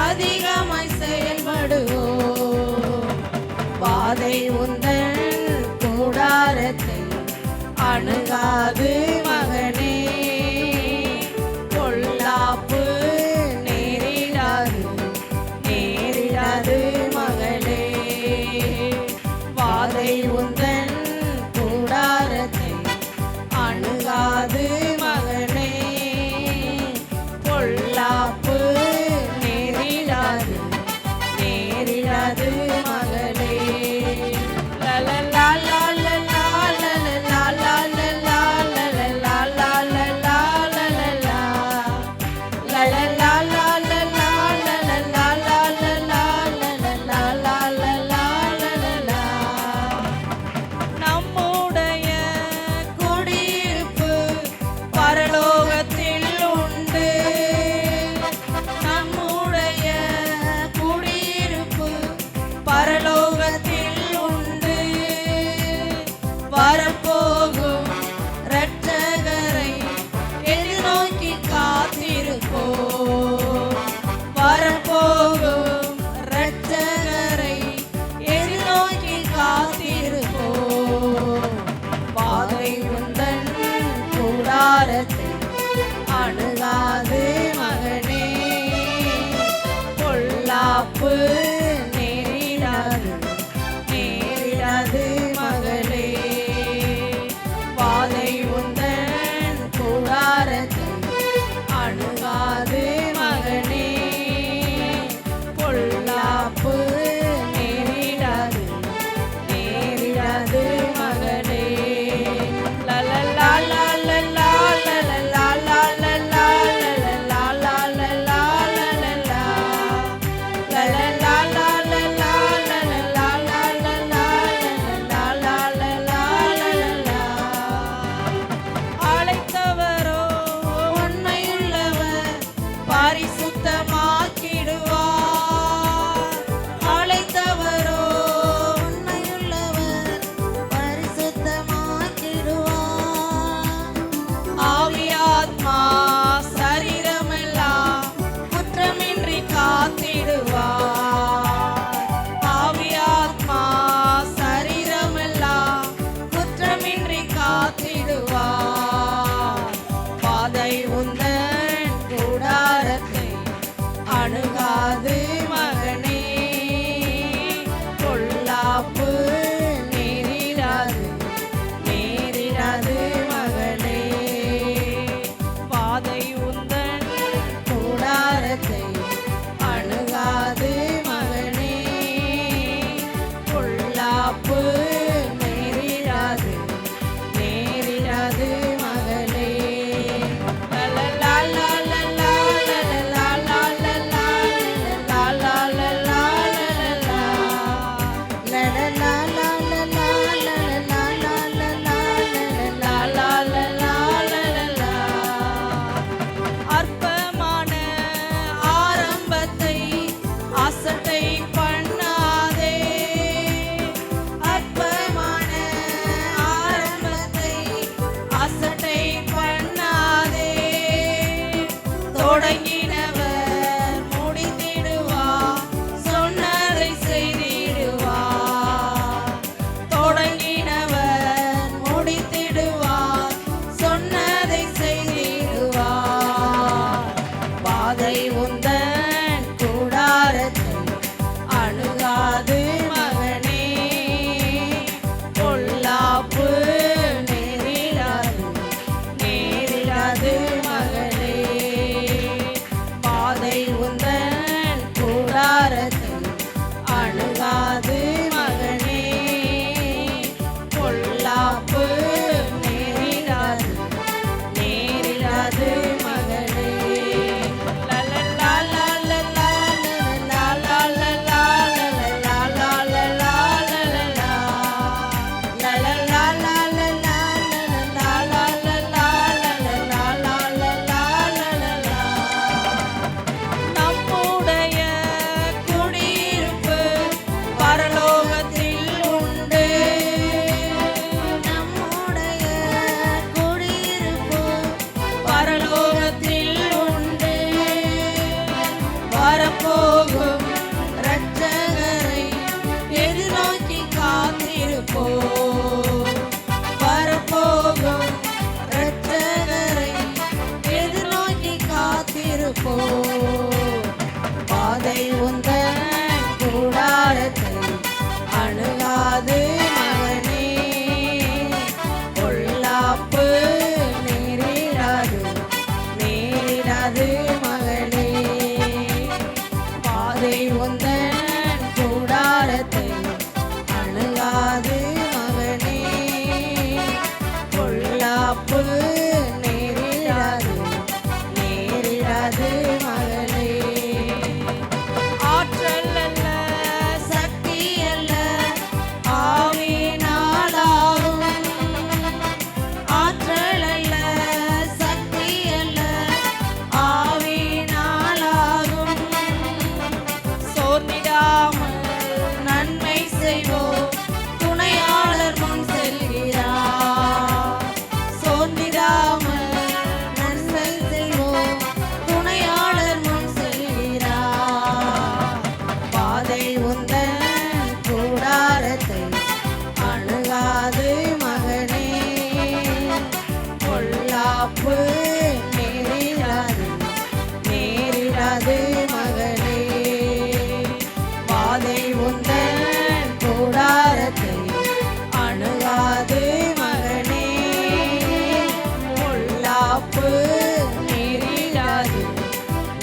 S2: அதிகமாய் செயல்படுவோம். பாதை உந்தன் கூடாரத்தை அணுகாது மகனே, பொல்லாப்பு நேரிடாது நேரிடாது மகளே. பாதை உந்தன் கூடாரத்தை அணுகாது மகனே, பொல்லாப்பு நேரிடாது நேரிடாது மகளே. லலலா லலலா லலலா லலலா லலலா லலலா லலலா லலலா லலலா லலலா லலலா லலலா லலலா. நம்முடைய குடியிருப்பு பரலோகத்தில் உண்டு, நம்முடைய குடியிருப்பு பரலோகத்தில் உண்டு. வரப்போகும் இரட்சகரை எதிர்நோக்கி காத்திருப்போம், வரப்போகும் இரட்சகரை எதிர்நோக்கி காத்திருப்போம். பாதை உந்தன் கூடாரத்தை அணுகாது மகனே, பொல்லாப்பு நேரிடாது நேரிடாது மகளே. பாதை உந்தன் கூடாரத்தை அணுகாது மகனே, பொல்லாப்பு நேரிடாது நேரிடாது மகளே. லலலா லலலா லலலா லலலா லலலா லலலா லலலா லலலா லலலா லலலா லலலா லலலா. அழைத்தவரோ உண்மையுள்ளவர் பரிசுத்தமாக்கிடுவார், அழைத்தவரோ உண்மையுள்ளவர் பரிசுத்தமாக்கிடுவார். ஆவியாத்மா சரீரமெல்லாம் குற்றமின்றி காத்திடுவார், ஆவியாத்மா சரீரமெல்லாம் குற்றமின்றி காத்திடுவார். பாதை உந்தன் உந்தன் கூடாரத்தை அணுகாது மகனே. பொல்லாப்பு நேரிடாது நேரிடாது மகளே. லலலா லலலா லலலா லலலா லலலா லலலா லலலா லலலா லலலா லலலா லலலா. அற்பமான ஆரம்பத்தை அசட்டை பண்ணாதே. அற்பமான ஆரம்பத்தை அசட்டை பண்ணாதே. தொடங்கினவர் முடித்திடுவார், சொன்னதை செய்திடுவார். தொடங்கினவர் முடித்திடுவார், சொன்னதை செய்திடுவார். பாதை உந்தன் கூடாரத்தை அணுகாது மகனே. பொல்லாப்பு நேரிடாது நேரிடாது மகளே. பாதை உந்தன் கூடாரத்தை அணுகாது மகனே. பொல்லாப்பு நேரிடாது நேரிடாது மகளே. லலலா லலலா லலலா லலலா லலலா லலலா லலலா. லலலா லலலா லலலா லலலா லலலா லலலா. நம்முடைய குடியிருப்பு பரலோகத்தில் உண்டு. நம்முடைய குடியிருப்பு பரலோகத்தில் உண்டு. வரப்போகும் இரட்சகரை எதிர்நோக்கி காத்திருப்போம். வரப்போகும் இரட்சகரை எதிர்நோக்கி காத்திருப்போம். பாதை உந்தன் கூடாரத்தை அணுகாது மகனே. பொல்லாப்பு நேரிடாது நேரிடாது மகளே. பாதை உந்தன் கூடாரத்தை அணுகாது மகனே. பொல்லாப்பு நேரிடாது நேரிடாது மகளே. ஆற்றல் அல்ல சக்தி அல்ல ஆவியினாலாகும். ஆற்றல் அல்ல சக்தி அல்ல ஆவியினாலாகும். சோர்ந்திடாமல் நன்மை செய்வோம், துணையாளர் முன் செல்கிறார். சோர்ந்திடாமல் நன்மை செய்வோம், துணையாளர் முன் செல்கிறார். பாதை உந்தன் கூடாரத்தை அணுகாது மகனே. பொல்லாப்பு நேரிடாது நேரிடாது மகளே. பாதை உந்தன் கூடாரத்தை அணுகாது மகனே. பொல்லாப்பு நேரிடாது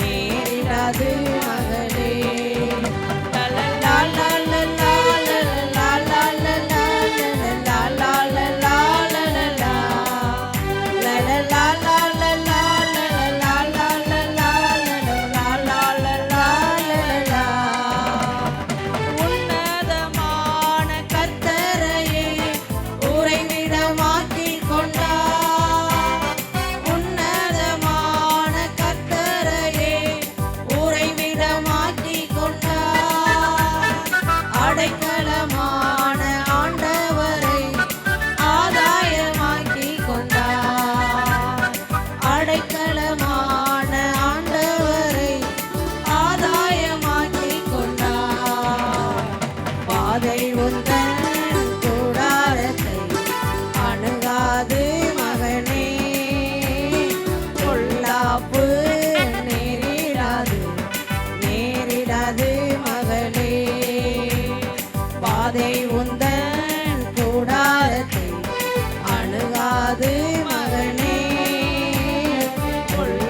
S2: நேரிடாது மகளே. லலலா லலலா லலலா லலலா லலலா லலலா லலலா. லலலா லலலா லலலா லலலா லலலா லலலா. உன்னதமான கர்த்தரையே உறைவிடமாக்கிக் கொண்டார். உன்னதமான கர்த்தரையே உறைவிடமாக்கிக் கொண்டார். அடைக்கலமான ஆண்டவரை ஆதாயமாக்கிக் கொண்டார். அடைக்கலமான ஆண்டவரை ஆதாயமாக்கிக் கொண்டார். பாதை உந்தன் கூடாரத்தை அணுகாது மகனே. பொல்லாப்பு நேரிடாது நேரிடாது மகளே. பாதை உந்தன் கூடாரத்தை அணுகாது மகனே. பொல்லாப்பு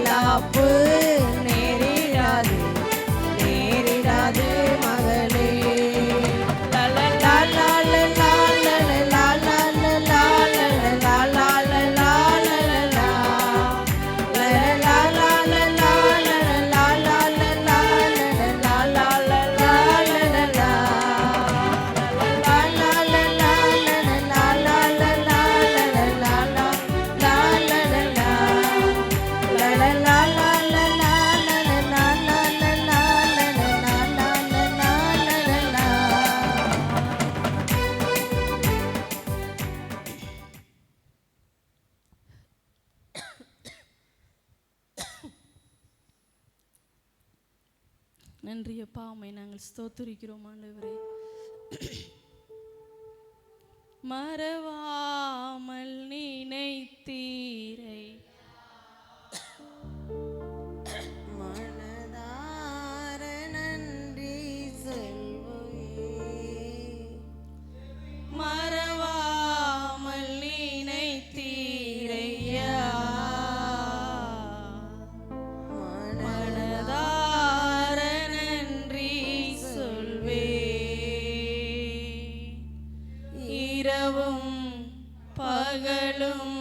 S1: நன்றி அப்பா, உம்மை நாங்கள் ஸ்தோத்திரிக்கிறோம் ஆண்டவரே. மறவாமல் நினைத்தீரை
S2: மனதார நன்றி சொல்வேன்.
S1: மறவாமல் நினைத்தீரையா மனதார நன்றி சொல்வேன். இரவும் பகலும்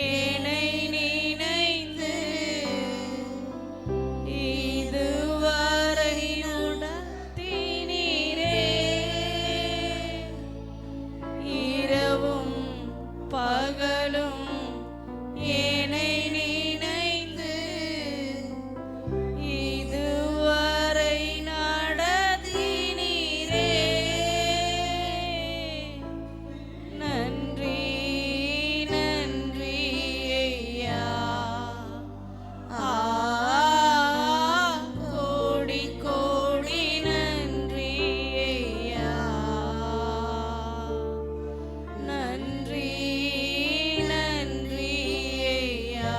S1: என்னை நினைந்து இதுவரை நடத்தினீரே. இரவும் பகலும் என்னை நினைந்து இதுவரை நடத்தினீரே. நன்றி நன்றி ஐயா. கோடி கோடி நன்றி ஐயா. நன்றி நன்றி ஐயா.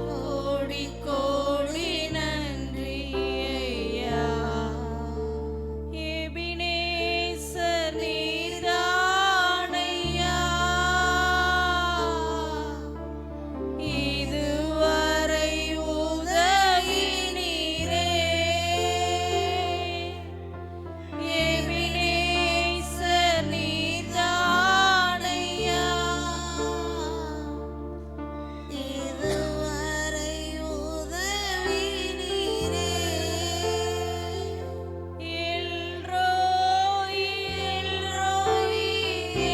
S1: கோடி கோடி நன்றி ஐயா. எபினேசர் நீர்தானையா, இதுவரை உதவினீரே. எபினேசர் நீர்தானையா,
S2: இதுவரை உதவினீரே.
S1: எல்ரோய் எல்ரோய்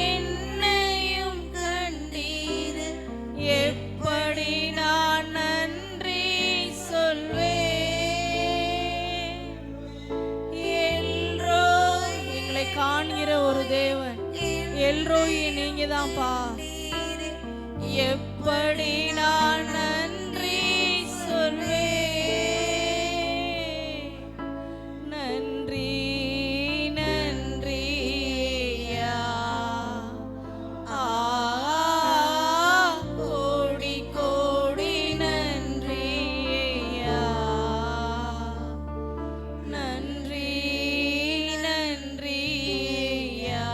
S1: என்னையும் கண்டீர். எப்படி நான் நன்றி சொல்வேன். எல்ரோய் எங்களை காண்கிற ஒரு தேவன். எல்ரோய் நீங்க தான்ப்பா. எப்படி நான் நன்றி சொல்வேன். நன்றி நன்றி ஐயா. கோடி கோடி நன்றி ஐயா. நன்றி நன்றி ஐயா.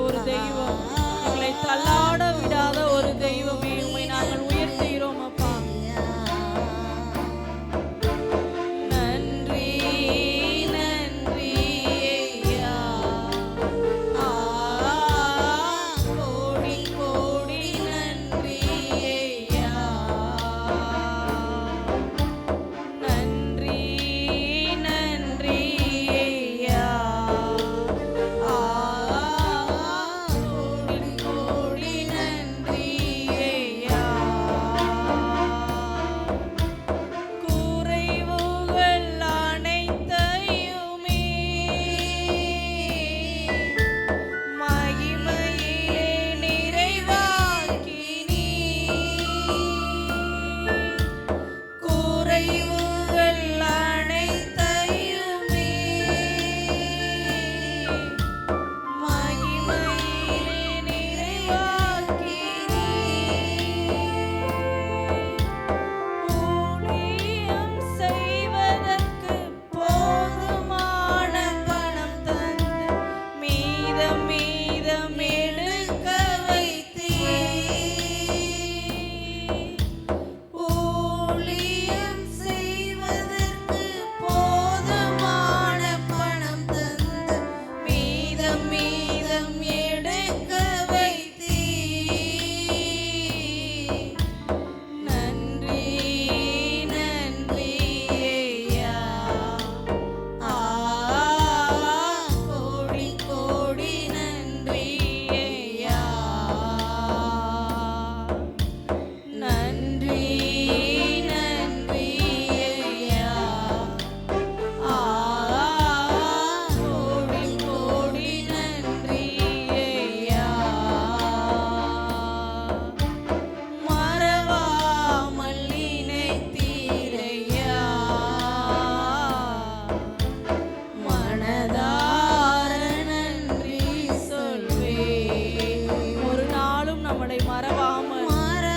S1: ஒரு தெய்வம், எங்களை தள்ளாட விடாத ஒரு தெய்வமே, உம்மை நாங்கள் உயர்த்துகிறோம் அப்பா. நன்றி நன்றி ஐயா. கோடி கோடி நன்றி ஐயா. நன்றி நன்றி ஐயா. கோடி கோடி நன்றி ஐயா. குறைவுகள் அனைத்தையுமே மகிமையிலே நிறைவாக்கினீ. குறைவுகள் அனைத்தையுமே மகிமையிலே நிறைவாக்கினீ. ஊழியம் செய்வதற்கு போதுமான பணம் தந்து மீதம் மீதம் எடுக்க வைத்தீர். ஊழியம் செய்வதற்கு போதுமான பணம் தந்து மீதம் மீதம் எடுக்க வைத்தீர். நன்றி நன்றி ஐயா. கோடி கோடி நன்றி ஐயா. நன்றி நன்றி ஐயா. கோடி கோடி நன்றி ஐயா. மறவாமல் நினைத்தீரையா. மனதார நன்றி சொல்வேன். ஒரு நாளும் நம்மளை மறவாமல்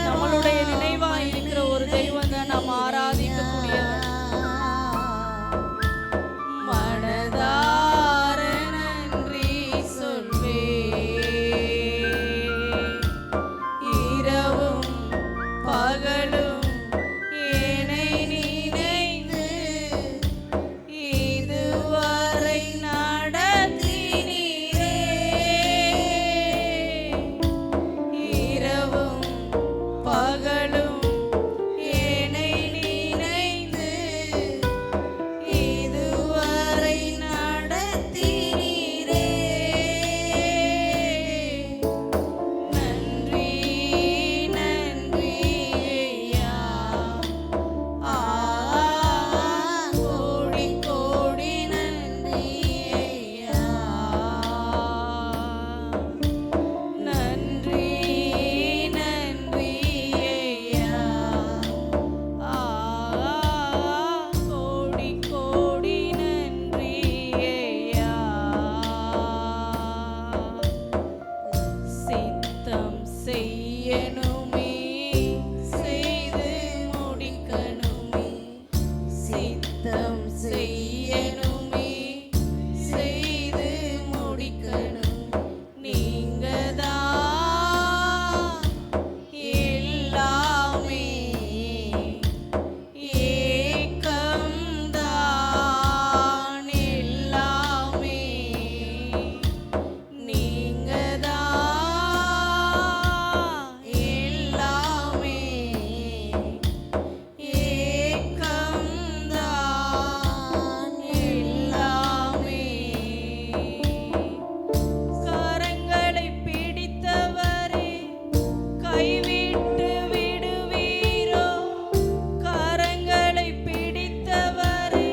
S1: நம்மளுடைய நினைவாய் இருக்கிற ஒரு தெய்வம் தான் நாம் ஆராதிக்கக்கூடியவர். மனதார நன்றி சொல்வேன். இரவும் பகலும் என்னை நினைந்து இதுவரை நடத்தினீரே. இரவும் பகலும் என்னை நினைந்து இதுவரை நடத்தினீரே. நன்றி நன்றி ஐயா. கோடி கோடி நன்றி ஐயா. நன்றி நன்றி ஐயா. கோடி கோடி நன்றி ஐயா. சித்தம் செய்யணுமே செய்து முடிக்கணுமே. சித்தம் செய்யணுமே செய்து முடிக்கணும். நீங்கதான் எல்லாமே. ஏக்கம்தான் எல்லாமே. நீங்கதான் எல்லாமே. ஏக்கம்தான் எல்லாமே. கரங்களை பிடித்தவரே கைவிட்டு விடுவீரோ. கரங்களை பிடித்தவரே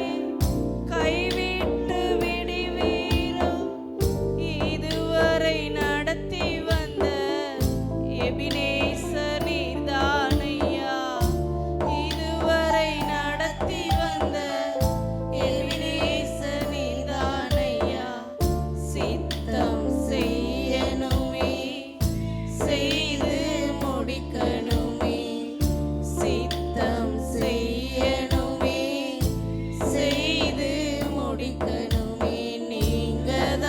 S1: கைவிட்டு விடுவீரோ. இதுவரை நடத்தி வந்த எபினேசர் நீர்தானையா. இதுவரை நடத்தி வந்த எபினேசர் நீர்தானையா. சித்தம் செய்யணுமே செய்து முடிக்கணுமே. சித்தம் செய்யணுமே செய்து முடிக்கணுமே. நீங்கதான்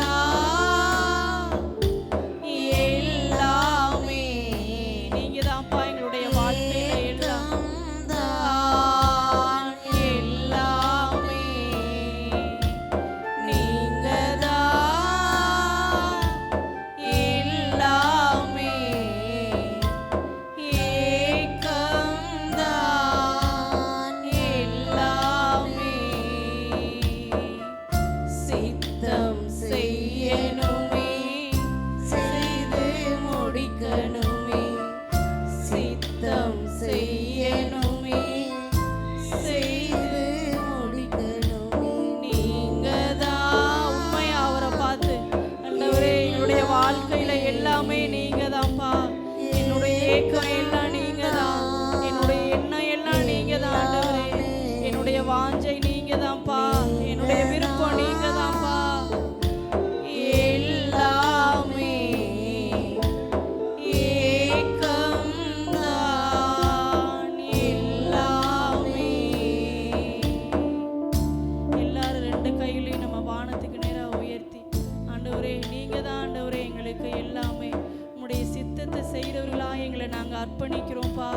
S1: எங்களை நாங்கள் அர்ப்பணிக்கிறோம்ப்பா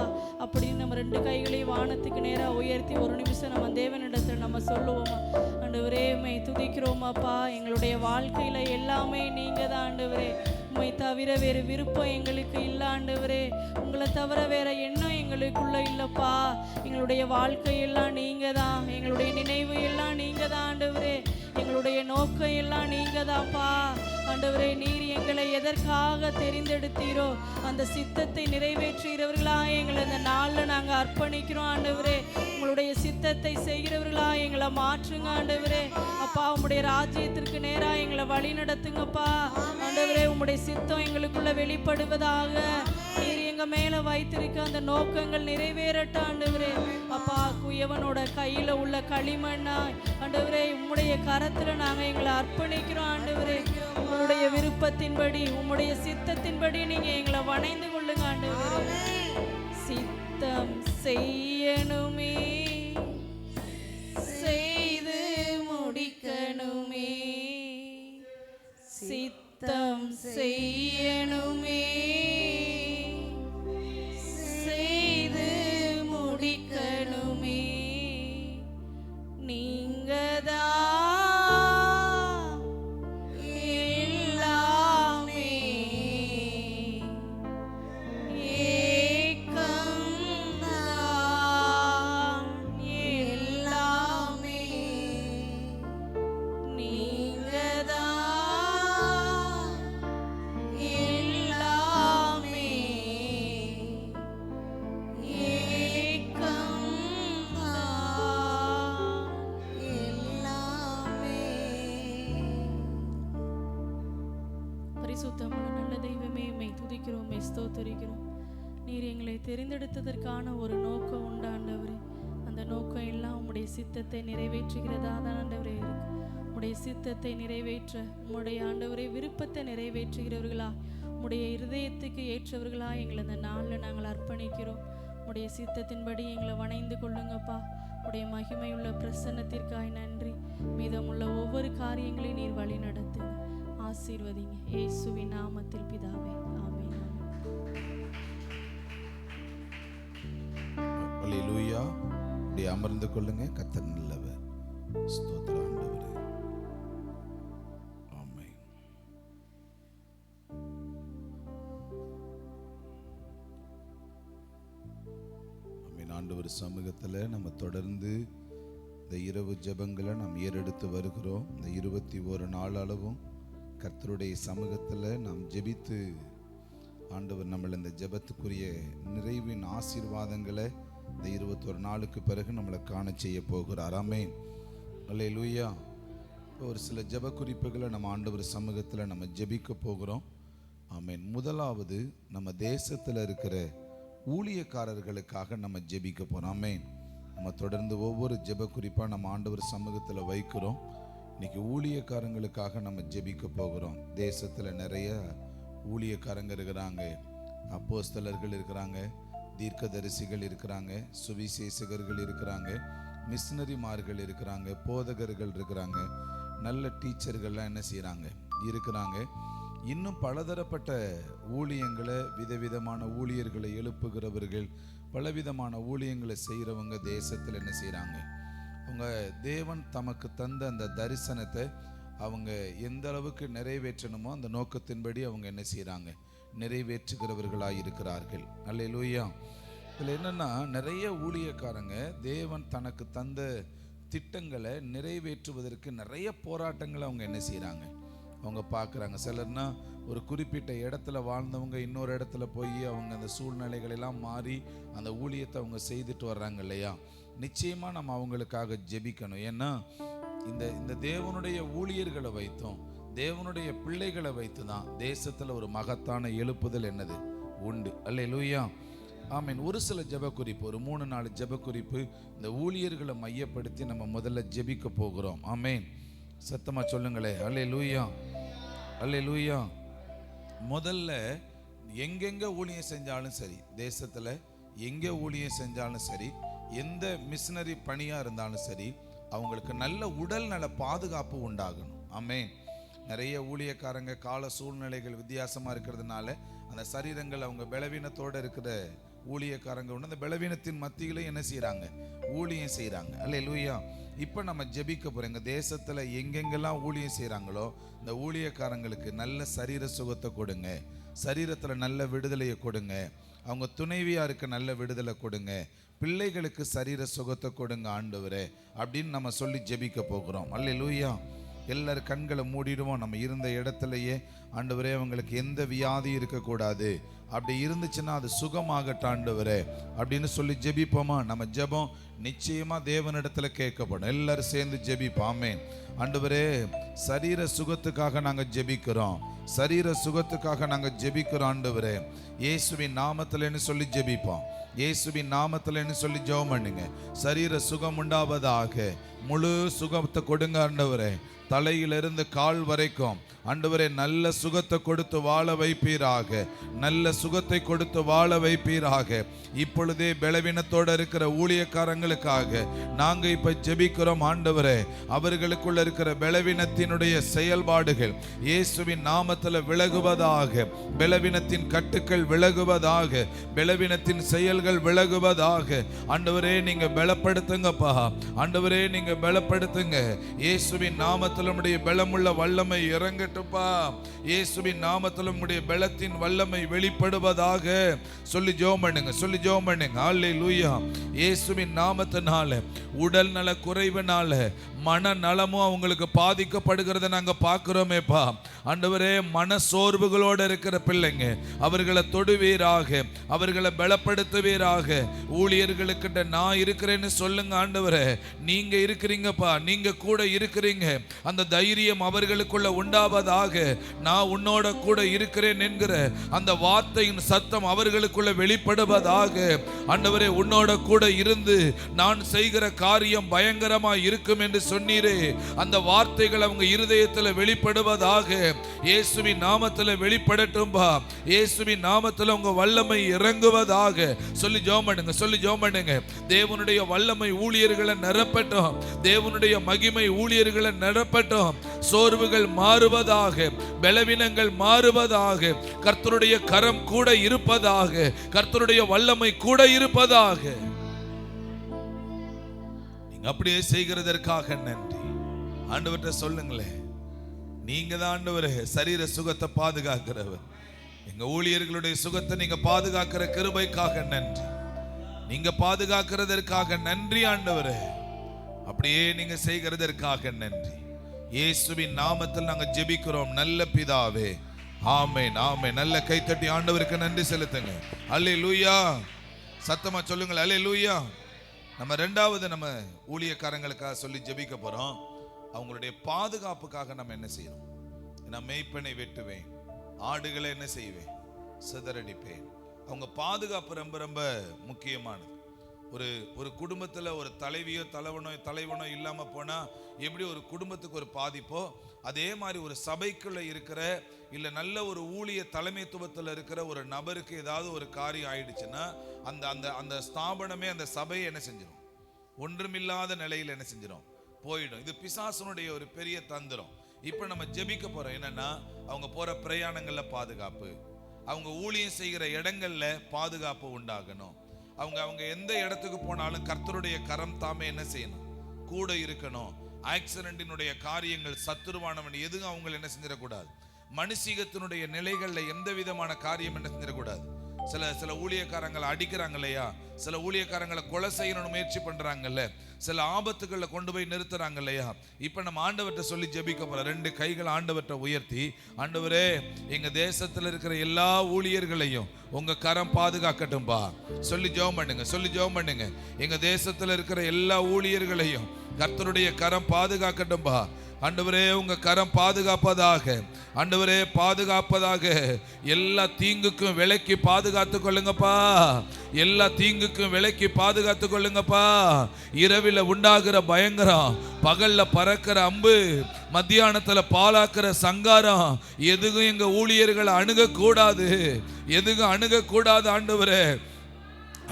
S1: அப்படின்னு நம்ம 2 கைகளையும் வானத்துக்கு நேராக உயர்த்தி ஒரு நிமிஷம் நம்ம தேவனிடத்தில் நம்ம சொல்லுவோமா. ஆண்டவரே உம்மை துதிக்கிறோமாப்பா. எங்களுடைய வாழ்க்கையில் எல்லாமே நீங்கள் தான் ஆண்டவரே. உம்மை தவிர வேறு விருப்பம் எங்களுக்கு இல்லை ஆண்டவரே. உங்களை தவிர வேற எண்ணம் எங்களுக்குள்ள இல்லைப்பா. எங்களுடைய வாழ்க்கையெல்லாம் நீங்கள் தான். எங்களுடைய நினைவு எல்லாம் நீங்கள் தான் ஆண்டவரே. எங்களுடைய நோக்கம் எல்லாம் நீங்கள் தான்ப்பா ஆண்டவரே. நீர் எங்களை எதற்காக தெரிந்தெடுத்தீரோ அந்த சித்தத்தை நிறைவேற்றுகிறவர்களா எங்களை இந்த நாளில் நாங்கள் அர்ப்பணிக்கிறோம் ஆண்டவரே. உங்களுடைய சித்தத்தை செய்கிறவர்களா எங்களை மாற்றுங்க ஆண்டவரே. அப்பா உம்முடைய ராஜ்யத்திற்கு நேராக எங்களை வழி நடத்துங்கப்பா ஆண்டவரே. உம்முடைய சித்தம் எங்களுக்குள்ள வெளிப்படுவதாக. நீர் எங்க மேல வைத்திருக்க அந்த நோக்கங்கள் நிறைவேறட்ட ஆண்டவரே. அப்பா குயவனோட கையில உள்ள களிமண்ணாய் ஆண்டவரே உம்முடைய கரத்துல நாங்க எங்களை அர்ப்பணிக்கிறோம் ஆண்டவரே. உங்களுடைய விருப்பத்தின்படி உம்முடைய சித்தத்தின்படி நீங்க எங்களை வணைந்து கொள்ளுங்க ஆண்டவரே. சித்தம் செய்யணுமே, செய்து முடிக்கணுமே, சித்தம் செய்யணுமே, செய்து முடிக்கணுமே. நீங்கதான் எல்லாமே, ஏக்கம்தான் எல்லாமே. நீங்கதான் எல்லாமே, பரிசுத்தமான நல்ல தெய்வமே உம்மை துதிக்கிறோம், உம்மை ஸ்தோத்திரிக்கிறோம். நீர் எங்களை தெரிந்தெடுத்ததற்கான ஒரு நோக்கம் உண்டு ஆண்டவரே. அந்த நோக்கம் எல்லாம் உம்முடைய சித்தத்தை நிறைவேற்றுகிறதா தான் ஆண்டவரே இருக்கு. உம்முடைய சித்தத்தை நிறைவேற்ற உம்முடைய ஆண்டவரே விருப்பத்தை நிறைவேற்றுகிறவர்களா உம்முடைய இருதயத்துக்கு ஏற்றவர்களா எங்களை அந்த நாளில் நாங்கள் அர்ப்பணிக்கிறோம். உம்முடைய சித்தத்தின்படி எங்களை வணைந்து கொள்ளுங்கப்பா. உடைய மகிமையுள்ள பிரசன்னத்திற்காய் நன்றி. மீதமுள்ள ஒவ்வொரு காரியங்களையும் நீர் வழி நடத்துங்க, ஆசீர்வதிங்க. இயேசுவின் நாமத்தில் பிதாவே, ஆமென்.
S3: அல்லேலூயா. அப்படியே அமர்ந்து கொள்ளுங்க. கர்த்தர் நல்லவர். ஸ்தோத்திரம் ஆண்டவரே. ஆமென். ஆமென். ஆண்டவர் சமூகத்தில் நம்ம தொடர்ந்து இந்த இரவு ஜெபங்களை நாம் ஏறெடுத்து வருகிறோம். இந்த 21 நாள் அளவும் கர்த்தருடைய சமூகத்தில் நாம் ஜெபித்து ஆண்டவர் நம்மளை இந்த ஜெபத்துக்குரிய நிறைவின் ஆசீர்வாதங்களை இந்த 21 நாளுக்கு பிறகு நம்மளை காண செய்ய போகிறார். ஆமென். அல்லேலூயா. ஒரு சில ஜெப குறிப்புகளை நம்ம ஆண்டவர் சமூகத்தில் நம்ம ஜெபிக்க போகிறோம். ஆமென். முதலாவது நம்ம தேசத்தில் இருக்கிற ஊழியக்காரர்களுக்காக நம்ம ஜெபிக்க போகிறோம். ஆமென். நம்ம தொடர்ந்து ஒவ்வொரு ஜெப குறிப்பாக நம்ம ஆண்டவர் சமூகத்தில் வைக்கிறோம். இன்னைக்கு ஊழியக்காரங்களுக்காக நம்ம ஜெபிக்க போகிறோம். தேசத்தில் நிறைய ஊழியக்காரங்க இருக்கிறாங்க, அப்போஸ்தலர்கள் இருக்கிறாங்க, தீர்க்கதரிசிகள் இருக்கிறாங்க, சுவிசேஷகர்கள் இருக்கிறாங்க, மிஷினரிமார்கள் இருக்கிறாங்க, போதகர்கள் இருக்கிறாங்க, நல்ல டீச்சர்கள்லாம் என்ன செய்கிறாங்க இருக்கிறாங்க. இன்னும் பலதரப்பட்ட ஊழியங்களை, விதவிதமான ஊழியர்களை எழுப்புகிறவர்கள், பலவிதமான ஊழியங்களை செய்கிறவங்க தேசத்தில் என்ன செய்கிறாங்க. அவங்க தேவன் தமக்கு தந்த அந்த தரிசனத்தை அவங்க எந்த அளவுக்கு நிறைவேற்றணுமோ அந்த நோக்கத்தின்படி அவங்க என்ன செய்கிறாங்க, நிறைவேற்றுகிறவர்களாக இருக்கிறார்கள். அல்லேலூயா. இதில் என்னென்னா நிறைய ஊழியக்காரங்க தேவன் தனக்கு தந்த திட்டங்களை நிறைவேற்றுவதற்கு நிறைய போராட்டங்களை அவங்க என்ன செய்கிறாங்க, அவங்க பார்க்குறாங்க. சிலர்னா ஒரு குறிப்பிட்ட இடத்துல வாழ்ந்தவங்க இன்னொரு இடத்துல போய் அவங்க அந்த சூழ்நிலைகளெல்லாம் மாறி அந்த ஊழியத்தை அவங்க செய்துட்டு வர்றாங்க இல்லையா. நிச்சயமாக நம்ம அவங்களுக்காக ஜெபிக்கணும். ஏன்னா இந்த தேவனுடைய ஊழியர்களை வைத்தும் தேவனுடைய பிள்ளைகளை வைத்து தான் தேசத்தில் ஒரு மகத்தான எழுப்புதல் என்னது உண்டு. அல்லேலூயா. ஆமீன். ஒரு சில ஜெப குறிப்பு, ஒரு 3-4 ஜெப குறிப்பு இந்த ஊழியர்களை மையப்படுத்தி நம்ம முதல்ல ஜெபிக்க போகிறோம். ஆமீன். சத்தமாக சொல்லுங்களே. அல்லேலூயா, அல்லேலூயா. முதல்ல எங்கெங்கே ஊழியம் செஞ்சாலும் சரி, தேசத்தில் எங்கே ஊழியம் செஞ்சாலும் சரி, எந்த மிஷினரி பணியாக இருந்தாலும் சரி, அவங்களுக்கு நல்ல உடல் நல பாதுகாப்பு உண்டாகணும். ஆமென். நிறைய ஊழியக்காரங்க கால சூழ்நிலைகள் வித்தியாசமாக இருக்கிறதுனால அந்த சரீரங்கள் அவங்க பலவீனத்தோடு இருக்கிற ஊழியக்காரங்க ஒன்று அந்த பலவீனத்தின் மத்தியிலே என்ன செய்கிறாங்க, ஊழியம் செய்கிறாங்க. அல்லேலூயா. இப்போ நம்ம ஜெபிக்க போகிறோம். எங்கள் தேசத்தில் எங்கெங்கெல்லாம் ஊழியம் செய்கிறாங்களோ இந்த ஊழியக்காரங்களுக்கு நல்ல சரீர சுகத்தை கொடுங்க, சரீரத்தில் நல்ல விடுதலையை கொடுங்க, அவங்க துணைவியாருக்கு நல்ல விடுதலை கொடுங்க, பிள்ளைகளுக்கு சரீர சுகத்தை கொடுங்க ஆண்டவரே அப்படின்னு நம்ம சொல்லி ஜெபிக்க போகிறோம். அல்லேலூயா. எல்லாரும் கண்களை மூடிடுவோம். நம்ம இருந்த இடத்துலையே ஆண்டவரே அவங்களுக்கு எந்த வியாதி இருக்கக்கூடாது, அப்படி இருந்துச்சுன்னா அது சுகமாகட்டும் ஆண்டவரே அப்படின்னு சொல்லி ஜெபிப்போமா. நம்ம ஜெபம் நிச்சயமா தேவனிடத்துல கேட்கப்படும். எல்லாரும் சேர்ந்து ஜெபிப்போம். ஆமென். ஆண்டவரே சரீர சுகத்துக்காக நாங்கள் ஜெபிக்கிறோம், சரீர சுகத்துக்காக நாங்கள் ஜெபிக்கிறோம் ஆண்டவரே, இயேசுவின் நாமத்தில்னு சொல்லி ஜெபிப்போம். இயேசுவின் நாமத்தில்னு சொல்லி ஜெபம் பண்ணுங்க. சரீர சுகம் உண்டாவதாக, முழு சுகத்தை கொடுங்க ஆண்டவரே, தலையிலிருந்து கால் வரைக்கும் ஆண்டவரே நல்ல சுகத்தை கொடுத்து வாழ வைப்பீராக, நல்ல சுகத்தை கொடுத்து வாழ வைப்பீராக. இப்பொழுதே பலவீனத்தோடு இருக்கிற ஊழியக்காரங்களுக்காக நாங்க இப்ப ஜெபிக்கிறோம் ஆண்டவரே. அவர்களுக்குள்ள இருக்கிற பலவீனத்தினுடைய செயல்பாடுகள் இயேசுவின் நாமத்துல விலகுவதாக, பலவீனத்தின் கட்டுக்கள் விலகுவதாக, பலவீனத்தின் செயல்கள் விலகுவதாக. ஆண்டவரே நீங்க பலப்படுத்துங்கப்பா, ஆண்டவரே நீங்க பலப்படுத்துங்க. இயேசுவின் நாமத்தில் உம்முடைய பலமுள்ள வல்லமை இறங்கட்டுப்பா. இயேசுவின் நாமத்தில் உம்முடைய பலத்தின் வல்லமை வெளிப்படுவதாக. சொல்லி ஜெபம் பண்ணுங்க, சொல்லி ஜெபம் பண்ணுங்க. அல்லேலூயா. இயேசுவின் நாமத்தினால உடல் நல குறைவினால மன நலமும் அவங்களுக்கு பாதிக்கப்படுகிறத நாங்க பார்க்கிறோமேப்பா. ஆண்டவரே மன சோர்வுகளோடு இருக்கிற பிள்ளைங்க அவர்களை தொடுவீராக, அவர்களை பலப்படுத்துவீராக. ஊழியர்களுக்கிட்ட நான் இருக்கிறேன்னு சொல்லுங்க ஆண்டவரே. நீங்க இருக்கிறீங்கப்பா, நீங்க கூட இருக்கிறீங்க. அந்த தைரியம் அவர்களுக்குள்ள உண்டாவதாக. நான் உன்னோட கூட இருக்கிறேன் என்கிற அந்த வார்த்தையின் சத்தம் அவர்களுக்குள்ள வெளிப்படுவதாக. ஆண்டவரே உன்னோட கூட இருந்து நான் செய்கிற காரியம் பயங்கரமா இருக்கும் என்று சொன்னீரே, அந்த வார்த்தைகள் அவங்க இருதயத்தில் வெளிப்படுவதாக. இயேசுவின் நாமத்தில் வெளிப்படட்டும்பா. இயேசுவின் நாமத்தில் உங்க வல்லமை இறங்குவதாக. சொல்லி ஜெபம் பண்ணுங்க, சொல்லி ஜெபம் பண்ணுங்க. தேவனுடைய வல்லமை ஊழியர்களை நிரப்பட்டும், தேவனுடைய மகிமை ஊழியர்களை நிரப்பட்டும். சோர்வுகள் மாறுவதாக, பலவீனங்கள் மாறுவதாக. கர்த்தருடைய கரம் கூட இருப்பதாக, கர்த்தருடைய வல்லமை கூட இருப்பதாக. நீங்க அப்படியே செய்கிறதற்காக நன்றி ஆண்டவர்கிட்ட சொல்லுங்களேன். நீங்க தான் ஆண்டவரே சரீர சுகத்தை பாதுகாக்கிறவர். எங்க ஊழியர்களுடைய சுகத்தை நீங்க பாதுகாக்கிற கிருபைக்காக நன்றி, நீங்க பாதுகாக்கிறதற்காக நன்றி ஆண்டவரே. அப்படியே நீங்க செய்கிறதற்காக நன்றி. இயேசுவின் நாமத்தில் நாங்க ஜெபிக்கிறோம் நல்ல பிதாவே. ஆமென், ஆமென். நல்ல கைத்தட்டி ஆண்டவருக்கு நன்றி செலுத்துங்க. அல்லேலூயா. சத்தமா சொல்லுங்கள் அல்லேலூயா. நம்ம ரெண்டாவது நம்ம ஊழியக்காரங்களுக்காக சொல்லி ஜெபிக்க போறோம். அவங்களுடைய பாதுகாப்புக்காக நம்ம என்ன செய்யணும்? நான் மேய்ப்பனை வெட்டுவேன், ஆடுகளை என்ன செய்வேன்? சிதறடிப்பேன். அவங்க பாதுகாப்பு ரொம்ப ரொம்ப முக்கியமானது. ஒரு குடும்பத்துல ஒரு தலைவியோ தலைவனோ இல்லாம போனா எப்படி ஒரு குடும்பத்துக்கு ஒரு பாதிப்போ, அதே மாதிரி ஒரு சபைக்குள்ள இருக்கிற இல்ல நல்ல ஒரு ஊழிய தலைமைத்துவத்தில் இருக்கிற ஒரு நபருக்கு ஏதாவது ஒரு காரியம் ஆயிடுச்சுன்னா அந்த அந்த அந்த ஸ்தாபனமே அந்த சபையை என்ன செஞ்சிடும்? ஒன்றுமில்லாத நிலையில் என்ன செஞ்சிடும்? போயிடும். இது பிசாசனுடைய ஒரு பெரிய தந்திரம். இப்ப நம்ம ஜெபிக்க போறோம் என்னன்னா, அவங்க போற பிரயாணங்கள்ல பாதுகாப்பு, அவங்க ஊழியம் செய்கிற இடங்கள்ல பாதுகாப்பு உண்டாகணும். அவங்க எந்த இடத்துக்கு போனாலும் கர்த்தருடைய கரம் தாமே என்ன செய்யணும்? கூட இருக்கணும். ஆக்சிடென்டினுடைய காரியங்கள், சத்துருவானவன் எதுவும் அவங்க என்ன செஞ்சிடக்கூடாது. மனுஷீகத்தினுடைய நிலைகள்ல எந்த விதமான காரியம் என்ன செஞ்சிடக்கூடாது. சில ஊழியக்காரங்களை அடிக்கிறாங்க இல்லையா, சில ஊழியக்காரங்களை கொலை செய்யணும்னு முயற்சி பண்றாங்கல்ல, சில ஆபத்துக்களை கொண்டு போய் நிறுத்துறாங்க இல்லையா. இப்ப நம்ம ஆண்டவர்கிட்ட சொல்லி ஜெபிக்க போறோம். ரெண்டு கைகளை ஆண்டவர்கிட்ட உயர்த்தி, ஆண்டவரே எங்க தேசத்துல இருக்கிற எல்லா ஊழியர்களையும் உங்க கரம் பாதுகாக்கட்டும்பா. சொல்லி ஜெபம் பண்ணுங்க, சொல்லி ஜெபம் பண்ணுங்க. எங்க தேசத்துல இருக்கிற எல்லா ஊழியர்களையும் கர்த்தருடைய கரம் பாதுகாக்கட்டும்பா. ஆண்டவரே உங்க கரம் பாதுகாப்பதாக, ஆண்டவரே பாதுகாப்பதாக. எல்லா தீங்குக்கும் விலக்கி பாதுகாத்து கொள்ளுங்கப்பா, எல்லா தீங்குக்கும் விலக்கி பாதுகாத்து கொள்ளுங்கப்பா. இரவில் உண்டாகிற பயங்கரம், பகல்ல பறக்கிற அம்பு, மத்தியானத்துல பாலாக்கிற சங்காரம் எதுவும் எங்க ஊழியர்களை அணுகக்கூடாது, எதுவும் அணுகக்கூடாது.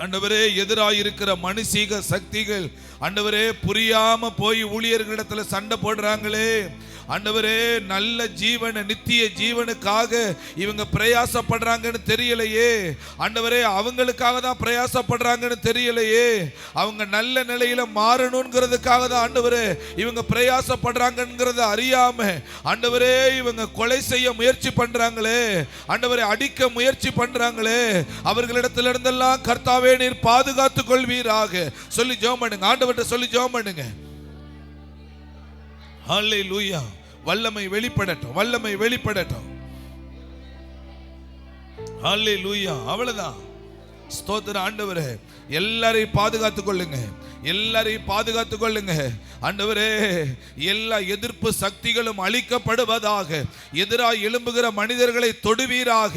S3: ஆண்டவரே எதிராயிருக்கிற மனுஷீக சக்திகள் ஆண்டவரே புரியாம போய் ஊழியர்களிடத்துல சண்டை போடுறாங்களே, ஆண்டவரே நல்ல ஜீவன நித்திய ஜீவனுக்காக இவங்க பிரயாசப்படுறாங்கன்னு தெரியலையே ஆண்டவரே, அவங்களுக்காக தான் பிரயாசப்படுறாங்கன்னு தெரியலையே, அவங்க நல்ல நிலையில மாறணும்ங்கிறதுக்காக தான் ஆண்டவரே இவங்க பிரயாசப்படுறாங்கங்கிறத அறியாம ஆண்டவரே இவங்க கொலை செய்ய முயற்சி பண்றாங்களே ஆண்டவரே, அடிக்க முயற்சி பண்றாங்களே, அவர்களிடத்துல இருந்தெல்லாம் கர்த்தாவே நீர் பாதுகாத்துக் கொள்வீராக சொல்லி ஜெபம் பண்ணுங்க. ஆண்டவர்கிட்ட சொல்லி ஜெபம் பண்ணுங்க. ஹல்லேலூயா. வல்லமை வெளிப்படட்டும், வல்லமை வெளிப்படட்டும். ஹல்லேலூயா. அவ்வளவுதான். ஸ்தோத்திரம் ஆண்டவரே. எல்லாரையும் பாதுகாத்துக் கொள்ளுங்க, எல்லாரையும் பாதுகாத்துக் கொள்ளுங்க ஆண்டவரே. எல்லா எதிர்ப்பு சக்திகளும் அழிக்கப்படுவதாக. எதிராக எழும்புகிற மனிதர்களை தொடுவீராக.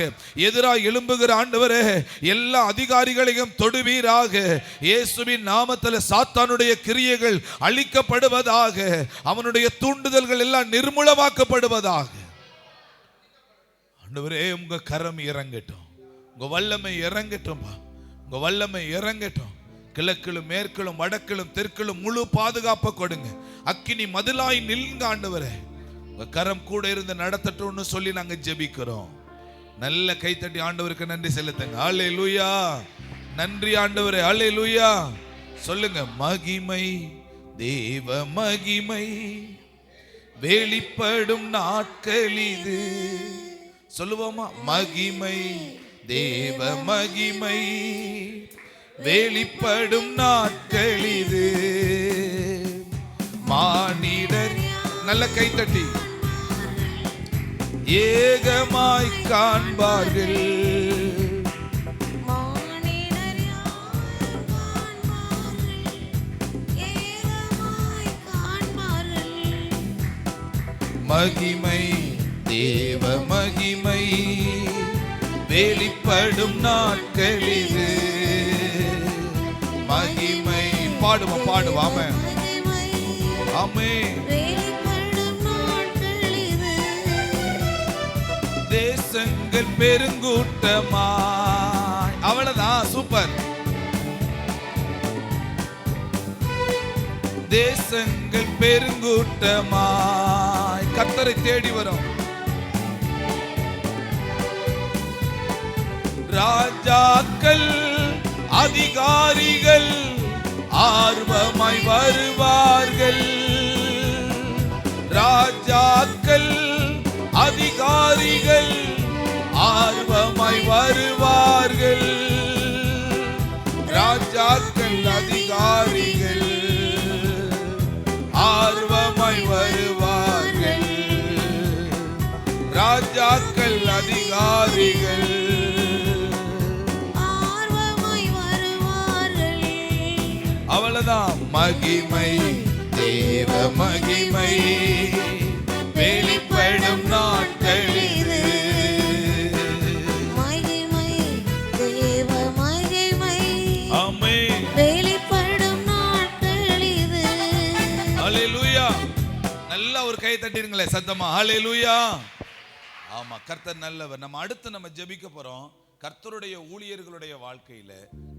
S3: எதிராக எழும்புகிற ஆண்டவரே எல்லா அதிகாரிகளையும் தொடுவீராக. இயேசுவின் நாமத்தில் சாத்தானுடைய கிரியைகள் அழிக்கப்படுவதாக. அவனுடைய தூண்டுதல்கள் எல்லாம் நிர்மூலமாக்கப்படுவதாக. ஆண்டவரே உங்க கரம் இறங்கட்டும், உங்க வல்லமை இறங்கட்டும், உங்க வல்லமை இறங்கட்டும். கிழக்கிலும் மேற்கிலும் வடக்கிலும் தெற்கிலும் முழு பாதுகாப்பை கொடுங்க. அக்கினி மதிலாய் நில்லுங்க ஆண்டவரே. உங்க கரம் கூட இருந்து நடத்தட்டும்னு சொல்லி நாங்க ஜெபிக்கிறோம். நல்ல கைத்தட்டி ஆண்டவருக்கு நன்றி செலுத்துங்க. அல்லேலூயா. நன்றி ஆண்டவரே. அல்லேலூயா. சொல்லுங்க. மகிமை தேவ மகிமை வெளிப்படும் நாட்கள் இது. சொல்லுவோமா? மகிமை தேவ மகிமை வெளிப்படும் நாட்கள் இது. மானிடர் நல்ல கைத்தட்டி ஏகமாய் காண்பார்கள். மகிமை தேவ மகிமை வெளிப்படும் நாட்கள் இது. மகிமை பாடுவோம், பாடுவோம். ஆமென். தேசங்கள் பெருங்கூட்டமாய். அவ்வளவுதான். சூப்பர். தேசங்கள் பெருங்கூட்டமாய் கர்த்தரை தேடி வரும். ராஜாக்கள் அதிகாரிகள் ஆர்வமாய் வருவார்கள். ராஜாக்கள் அதிகாரிகள் ஆர்வமாய் வருவார்கள். ராஜாக்கள் அதிகாரிகள் ஆர்வமாய் வருவார்கள். ராஜாக்கள் அதிகாரிகள் அவ்வளவுதான். மகிமை தேவ மகிமை வெளிப்படும் நாட்கள் இது.
S2: மகிமை தேவ மகிமை
S3: ஆமென்
S2: வெளிப்படும் நாட்கள் இது.
S3: அல்லேலூயா. நல்ல ஒரு கை தட்டிருங்களே சத்தமா. அல்லேலூயா. ஆமா, கர்த்தர் நல்லவர். நம்ம ஜெபிக்க போறோம். கர்த்தருடைய ஊழியர்களுடைய வாழ்க்கையில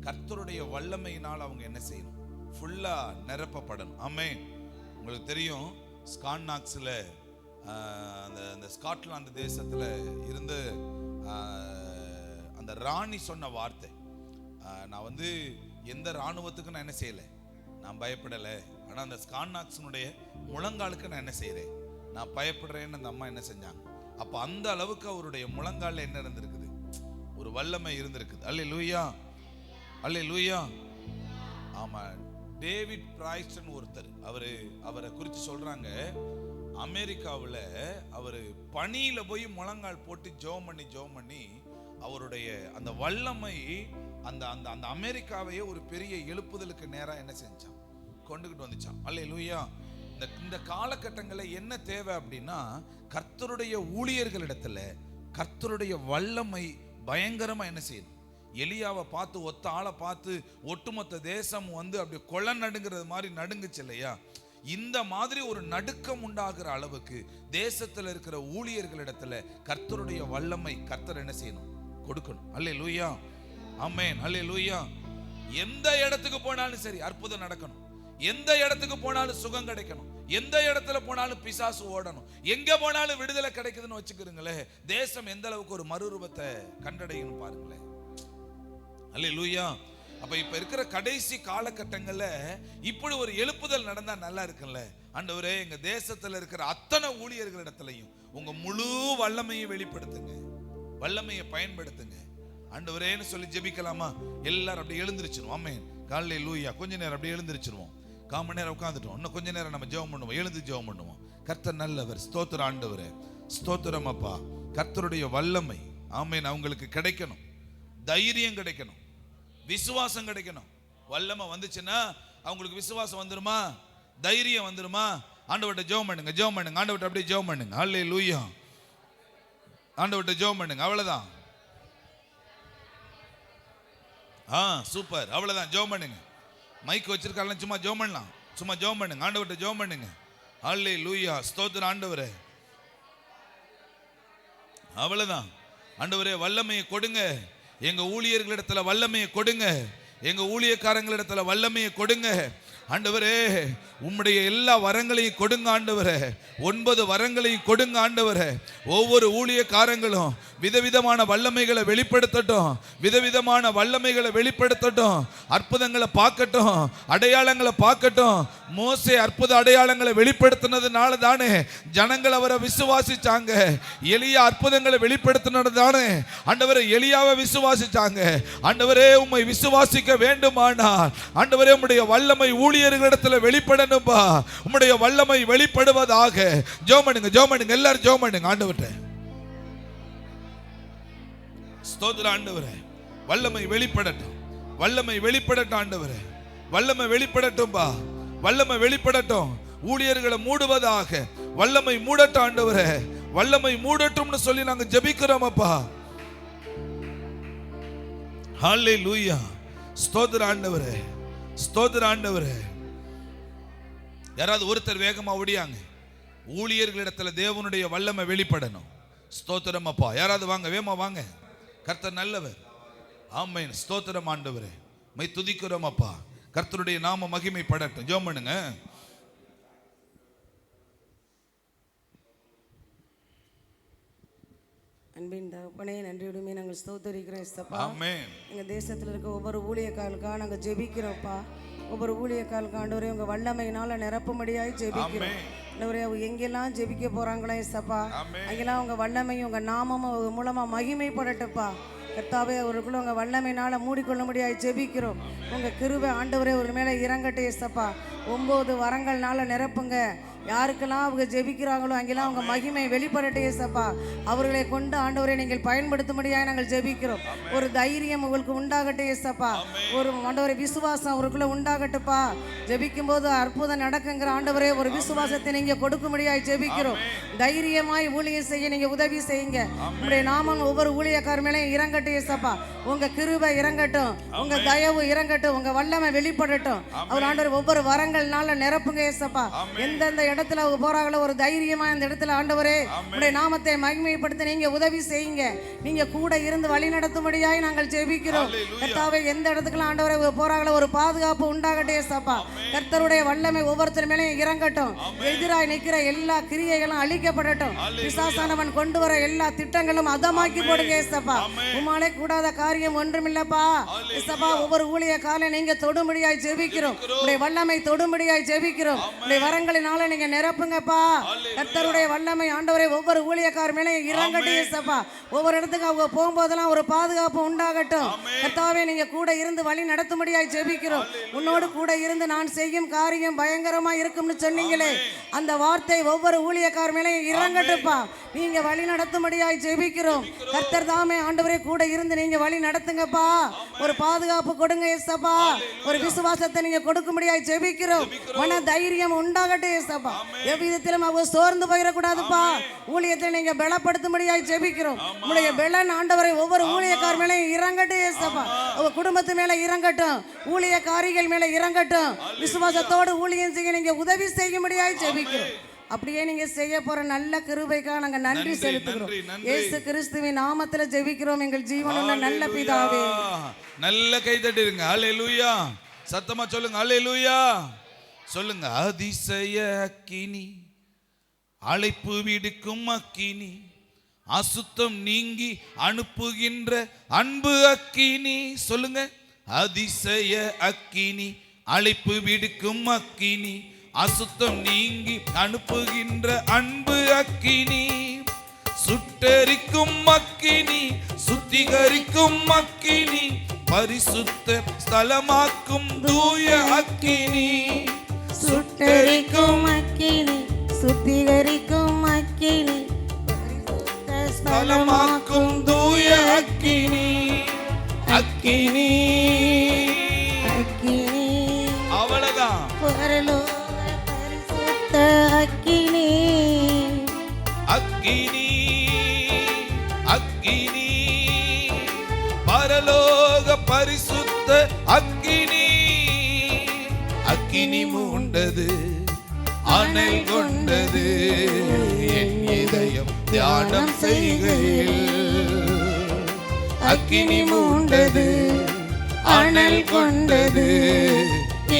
S3: கர்த்தருடைய வல்லமையினால் அவங்க என்ன செய்யணும்? ஃபுல்லா நிரப்பப்படணும். ஆமென். உங்களுக்கு தெரியும், ஸ்கான்னாக்ஸ்ல அந்த ஸ்காட்லாந்து தேசத்துல இருந்து அந்த ராணி சொன்ன வார்த்தை, நான் வந்து எந்த இராணுவத்துக்கும் நான் என்ன செய்யலை, நான் பயப்படலை. ஆனால் அந்த ஸ்கான்னாக்ஸினுடைய முழங்காலுக்கு நான் என்ன செய்கிறேன், நான் பயப்படுறேன்னு அந்த அம்மா என்ன செஞ்சாங்க. அப்போ அந்த அளவுக்கு அவருடைய முழங்காலில் என்ன இருந்திருக்குது? ஒரு வல்லமை இருந்திருக்குது. அல்லேலூயா, அல்லேலூயா. ஆமாம். டேவிட் பிரைஸ்டன் ஒருத்தர், அவரை குறித்து சொல்கிறாங்க, அமெரிக்காவில் அவர் பனியில் போய் முழங்கால் போட்டு ஜெபம் பண்ணி அவருடைய அந்த வல்லமை அந்த அந்த அந்த அமெரிக்காவையே ஒரு பெரிய எழுப்புதலுக்கு நேராக என்ன செஞ்சான், கொண்டுகிட்டு வந்துச்சான். அல்லேலூயா. இந்த காலகட்டங்களில் என்ன தேவை அப்படின்னா, கர்த்தருடைய ஊழியர்களிடத்துல கர்த்தருடைய வல்லமை பயங்கரமா என்ன செய்யணும். எலியாவை பார்த்து, ஒத்த ஆளை பார்த்து ஒட்டுமொத்த தேசம் வந்து அப்படி கொலை நடுங்கிறது மாதிரி நடுங்குச்சு இல்லையா? இந்த மாதிரி ஒரு நடுக்கம் உண்டாகிற அளவுக்கு தேசத்துல இருக்கிற ஊழியர்களிடத்துல கர்த்தருடைய வல்லமை கர்த்தர் என்ன செய்யணும், கொடுக்கணும். அல்லேலூயா, ஆமென், அல்லேலூயா. எந்த இடத்துக்கு போனாலும் சரி அற்புதம் நடக்கணும். எந்த இடத்துக்கு போனாலும் சுகம் கிடைக்கணும்.
S4: எந்த இடத்துல போனாலும் பிசாசு ஓடணும், எங்க போனாலும் விடுதலை கிடைக்குதுன்னு வச்சுக்கிறீங்களே, தேசம் எந்த அளவுக்கு ஒரு மறுரூபத்தை கண்டடையும் பாருங்களேன். அல்லேலூயா. அப்ப இப்ப இருக்கிற கடைசி காலகட்டங்கள்ல இப்படி ஒரு எழுப்புதல் நடந்தா நல்லா இருக்குல்ல. ஆண்டவரே, எங்க தேசத்துல இருக்கிற அத்தனை ஊழியர்களிடத்திலையும் உங்க முழு வல்லமையை வெளிப்படுத்துங்க, வல்லமையை பயன்படுத்துங்க ஆண்டவரேன்னு சொல்லி ஜெபிக்கலாமா? எல்லாரும் அப்படியே எழுந்திருச்சிருவோம். ஆமென். அல்லேலூயா. கொஞ்ச நேரம் அப்படியே எழுந்திருச்சிருவோம். 1/4 மணி நேரம் உட்காந்துட்டோம். இன்னும் கொஞ்ச நேரம் நம்ம ஜெபம் பண்ணுவோம். எழுந்து ஜெபம் பண்ணுவோம். கர்த்தர் நல்லவர். ஸ்தோத்திரம் ஆண்டவரே, ஸ்தோத்திரம் அப்பா. கர்த்தருடைய வல்லமை ஆமென் அவங்களுக்கு கிடைக்கணும், தைரியம் கிடைக்கணும், விசுவாசம் கிடைக்கணும். வல்லமை வந்துச்சுன்னா அவங்களுக்கு விசுவாசம் வந்துருமா, தைரியம் வந்துருமா? ஆண்டவர்கிட்ட ஜெபம் பண்ணுங்க, ஜெபம் பண்ணுங்க. ஆண்டவர்கிட்ட அப்படியே ஜெபம் பண்ணுங்க. அல்லேலூயா. ஆண்டவர்கிட்ட ஜெபம் பண்ணுங்க. அவ்வளவுதான். சூப்பர். அவ்வளவுதான். ஜெபம் பண்ணுங்க. மைக் வச்சிருக்காங்க, சும்மா ஜெபம் பண்ணலாம். சும்மா ஜெபம் பண்ணுங்க. ஆண்டவர்கிட்ட ஜெபம் பண்ணுங்க. அல்லேலூயா. ஸ்தோத்திரம் ஆண்டவரே. அவ்வளவுதான். ஆண்டவரே, வல்லமையை கொடுங்க. எங்க ஊழியர்களிடத்துல வல்லமையை கொடுங்க, எங்க ஊழியக்காரங்களிடத்துல வல்லமையை கொடுங்க. ஆண்டவரே, உம்முடைய எல்லா வரங்களையும் கொடுங்க ஆண்டவரே. 9 வரங்களையும் கொடுங்க ஆண்டவரே. ஒவ்வொரு ஊழியக்காரங்களும் விதவிதமான வல்லமைகளை வெளிப்படுத்தட்டும், விதவிதமான வல்லமைகளை வெளிப்படுத்தட்டும், அற்புதங்களை பார்க்கட்டும், அடையாளங்களை பார்க்கட்டும். மோசே அற்புத அடையாளங்களை வெளிப்படுத்தினதுனால தானே ஜனங்கள் அவரை விசுவாசிச்சாங்க. எலியா அற்புதங்களை வெளிப்படுத்தினது தானே ஆண்டவரே எலியாவை விசுவாசிச்சாங்க. ஆண்டவரே, உம்மை விசுவாசிக்க வேண்டுமானால் ஆண்டவரே, உம்முடைய வல்லமை ஊழியர்களிடத்தில் வெளிப்படணும்பா. உம்முடைய வல்லமை வெளிப்படுவதாக. ஜெபம் பண்ணுங்க, ஜெபம் பண்ணுங்க. எல்லாரும் ஜெபம் பண்ணுங்க ஆண்டவரே. ஸ்தோத்திரம் ஆண்டவரே. வல்லமை வெளிப்படட்டும், வல்லமை வெளிப்படட்டும் ஆண்டவரே. வல்லமை வெளிப்படட்டும்பா, வல்லமை வெளிப்படட்டும். ஊழியர்களை மூடுவதாக. வல்லமை மூடட்டும் ஆண்டவரே, வல்லமை மூடட்டும்னு சொல்லி நாங்க ஜெபிக்கிறோம் அப்பா. ஹல்லேலூயா. ஸ்தோத்திரம் ஆண்டவரே, ஸ்தோத்திரம் ஆண்டவரே. யாராவது ஒருத்தர் வேகமா ஓடியாங்க. ஊழியர்களிடத்துல தேவனுடைய வல்லமை வெளிப்படணும். ஸ்தோத்திரம் அப்பா. யாராவது வாங்க, வேகமா வாங்க. கர்த்தர் நல்லவர். ஆமென். ஸ்தோத்திரம் ஆண்டவரே. மை துதிக்கிறோம் அப்பா. கர்த்தருடைய நாம மகிமைப்படட்டும். ஜெபம் பண்ணுங்க.
S5: அன்பின் தகப்பனே, நன்றியுடமே நாங்கள் ஸ்தோத்தரிக்கிறோம் இயேசுப்பா.
S4: ஆமென்.
S5: எங்கள் தேசத்தில் இருக்க ஒவ்வொரு ஊழியக்காரர்களுக்காக நாங்கள் ஜெபிக்கிறோம்ப்பா. ஒவ்வொரு ஊழியக்காரர்களுக்கு ஆண்டவரே உங்கள் வல்லமையினால் நிரப்பும்படியாய் ஜெபிக்கிறோம். ஆண்டவரே, அவங்க எங்கெல்லாம் ஜெபிக்க போகிறாங்களோ இயேசுப்பா, அங்கெல்லாம் உங்கள் வல்லமையும் உங்கள் நாமமும் அவங்க மூலமாக மகிமைப்படட்டுப்பா. கர்த்தாவே, அவர்களுக்குள்ள உங்கள் வல்லமையினால் மூடிக்கொள்ளும்படியாய் ஜெபிக்கிறோம். உங்கள் கிருபை ஆண்டவரே ஒரு மேலே இறங்கட்டு இயேசுப்பா. 9 வரங்கள்னால நிரப்புங்க. யாருக்கெல்லாம் அவங்க ஜெபிக்கிறாங்களோ அங்கெல்லாம் அவங்க மகிமை வெளிப்படட்டு இயேசுப்பா. அவர்களை கொண்டு ஆண்டவரை நீங்கள் பயன்படுத்தும்படியாக நாங்கள் ஜெபிக்கிறோம். ஒரு தைரியம் உங்களுக்கு உண்டாகட்டு இயேசுப்பா. ஒரு ஆண்டவரை விசுவாசம் அவருக்குள்ள உண்டாகட்டுப்பா. ஜெபிக்கும் போது அற்புதம் நடக்குங்கிற ஆண்டவரே ஒரு விசுவாசத்தை நீங்க கொடுக்கும்படியாக ஜெபிக்கிறோம். தைரியமாய் ஊழியம் செய்ய நீங்க உதவி செய்யுங்க. உங்களுடைய நாமம் ஒவ்வொரு ஊழியக்கார மேலேயும் இறங்கட்டும் இயேசுப்பா. உங்க கிருபை இறங்கட்டும், உங்க தயவு இறங்கட்டும், உங்க வல்லமை வெளிப்படட்டும். அவர் ஆண்டவர் ஒவ்வொரு வரங்கள்னால நிரப்புங்க இயேசுப்பா. எந்தெந்த இடத்துல அவங்க போறாங்களோ ஒரு தைரியமா இந்த இடத்துல ஆண்டவரே உடைய நாமத்தை மகிமைப்படுத்த நீங்க உதவி செய்யுங்க. நீங்க கூட இருந்து வழி நடத்தும்படியாய் நாங்கள் ஜெபிக்கிறோம். கர்த்தாவே, எந்த இடத்துக்குலாம் ஆண்டவரே போறாங்களோ ஒரு பாதுகாப்பு உண்டாகட்டும் இயேசுப்பா. கர்த்தருடைய வல்லமை ஒவ்வொருத்தர் மேலேயும் இறங்கட்டும். எதிராய் நிற்கிற எல்லா கிரியைகளும் அழிக்கப்படட்டும். பிசாசானவன் கொண்டு வர எல்லா திட்டங்களும் அதமாக்கி போடுங்க இயேசுப்பா. உம்மாலே கூடாத காரியம் ஒன்றுமில்லப்பா இயேசுப்பா. ஒவ்வொரு ஊழியக்காரனை நீங்க தொடும்படியாய் ஜெபிக்கிறோம். உடைய வல்லமை தொடும்படியாய் ஜெபிக்கிறோம். உடைய வரங்களினால நீங்க நிரப்புங்கப்பா. கர்த்தருடைய வல்லமை ஆண்டவரே ஒவ்வொரு ஊழியக்கார மேலே இறங்கட்டும் இயேசுப்பா. ஒவ்வொரு இடத்துக்கு அவங்க போகும்போதெல்லாம் ஒரு பாதுகாப்பு உண்டாகட்டும். கர்த்தாவே, நீங்க கூட இருந்து வழி நடத்தும்படியாய் ஜெபிக்கிறோம். உன்னோடு கூட இருந்து நான் செய்யும் காரியம் பயங்கரமா இருக்கும்னு சொன்னீங்களே, அந்த வார்த்தை ஒவ்வொரு ஊழியக்கார மேலே இறங்கட்டுப்பா. நீங்க வழி நடத்தும்படியாய் ஜெபிக்கிறோம். கர்த்தர் தாமே ஆண்டவரே கூட இருந்து நீங்க வழி நடத்துங்கப்பா. ஒரு பாதுகாப்பு கொடுங்க இயேசுப்பா. ஒரு விசுவாசத்தை நீங்க கொடுக்கும்படியாய் ஜெபிக்கிறோம். மன தைரியம் உண்டாகட்டும் இயேசுப்பா. எவ்விதத்திலும் அவங்க சோர்ந்து போயிடக்கூடாதுப்பா. ஊழியத்தை நீங்க பலப்படுத்தும்படியாய் ஜெபிக்கிறோம். உங்களுடைய பலன் ஆண்டவரை ஒவ்வொரு ஊழியக்கார மேலே இறங்கட்டும் இயேசுப்பா. உங்க குடும்பத்து மேல இறங்கட்டும், ஊழியக்காரிகள் மேல இறங்கட்டும். விசுவாசத்தோடு ஊழியம் செய்ய நீங்க உதவி செய்யும்படியாய் ஜெபிக்கிறோம். அப்படியே நீங்க செய்ய போற நல்ல கிருபைக்காக நாங்க நன்றி செலுத்துகிறோம். இயேசு கிறிஸ்துவின் நாமத்துல ஜெபிக்கிறோம் எங்கள் ஜீவனுள்ள நல்ல பிதாவே.
S4: நல்ல கை தட்டிருங்க. அல்லேலூயா. சத்தமா சொல்லுங்க. அல்லேலூயா. சொல்லுங்க. அதிசய அக்கினி, அழைப்பு விடுக்கும் அக்கினி, அசுத்தம் நீங்கி அனுப்புகின்ற அன்பு அக்கினி. சொல்லுங்க. அதிசய அக்கினி, அழைப்பு விடுக்கும் அக்கினி, அசுத்தம் நீங்கி அனுப்புகின்ற அன்பு அக்கினி, சுட்டெரிக்கும் அக்கினி, சுத்திகரிக்கும் அக்கினி, பரிசுத்த ஸ்தலமாக்கும் தூய அக்கினி,
S2: சுட்டெரிக்கும் அக்கினி, சுத்திகரிக்கும் அக்கினி,
S4: ஸ்தலமாக்கும் தூய அக்கினி. அக்கினி
S2: அக்கினி,
S4: அவ்வளவுதான்.
S2: பரலோக பரிசுத்த அக்கினி,
S4: அக்கினி அக்கினி, பரலோக பரிசுத்த அக்கினி. அக்கினி மூண்டது, அனல் கொண்டது, என் இதயம் தியானம் செய்கையில். அக்கினி மூண்டது, அனல் கொண்டது,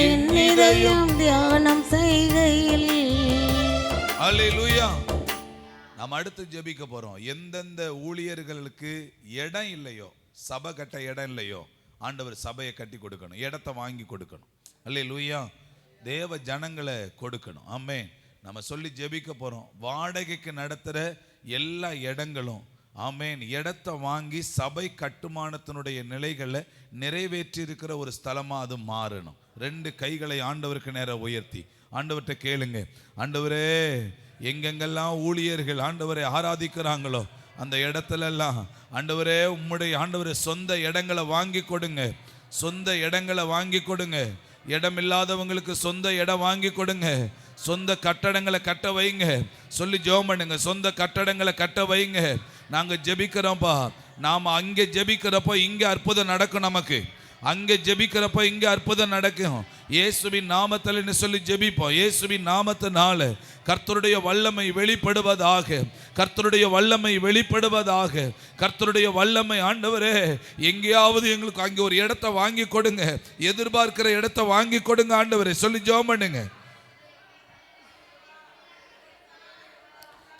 S2: என் இதயம் தியானம் செய்கையில்.
S4: அல்லேலூயா. நாம் அடுத்து ஜெபிக்க போறோம். எந்தெந்த ஊழியர்களுக்கு இடம் இல்லையோ, சபை கட்ட இடம் இல்லையோ, ஆண்டவர் சபையை கட்டி கொடுக்கணும், இடத்தை வாங்கி கொடுக்கணும். அல்லேலூயா. தேவ ஜனங்களை கொடுக்கணும். ஆமென். நம்ம சொல்லி ஜெபிக்க போறோம். வாடகைக்கு நடத்துற எல்லா இடங்களும், ஆமென், இடத்தை வாங்கி சபை கட்டுமானத்தினுடைய நிலைகளை நிறைவேற்றி இருக்கிற ஒரு ஸ்தலமா அது மாறணும். 2 கைகளை ஆண்டவருக்கு நேரம் உயர்த்தி ஆண்டவர்கிட்ட கேளுங்க. ஆண்டவரே, எங்கெங்கெல்லாம் ஊழியர்கள் ஆண்டவரை ஆராதிக்கிறாங்களோ அந்த இடத்துல எல்லாம் ஆண்டவரே, உம்முடைய ஆண்டவரே சொந்த இடங்களை வாங்கி கொடுங்க, சொந்த இடங்களை வாங்கி கொடுங்க. இடம் இல்லாதவங்களுக்கு சொந்த இடம் வாங்கி கொடுங்க, சொந்த கட்டடங்களை கட்ட வைங்க. சொல்லி ஜெபம் பண்ணுங்க. சொந்த கட்டடங்களை கட்ட வைங்க. நாங்க ஜெபிக்கிறோம்ப்பா. நாம அங்கே ஜெபிக்கிறப்போ இங்கே அற்புதம் நடக்கும். நமக்கு அங்கே ஜெபிக்கிறப்ப இங்க அற்புதம் நடக்கும். இயேசுவின் நாமத்தில் சொல்லி ஜெபிப்போம். இயேசுவின் நாமத்தினால கர்த்தருடைய வல்லமை வெளிப்படுவதாக, கர்த்தருடைய வல்லமை வெளிப்படுவதாக, கர்த்தருடைய வல்லமை. ஆண்டவரே, எங்கேயாவது எங்களுக்கு அங்கே ஒரு இடத்தை வாங்கி கொடுங்க, எதிர்பார்க்கிற இடத்தை வாங்கி கொடுங்க ஆண்டவரே. சொல்லி ஜெபம் பண்ணுங்க.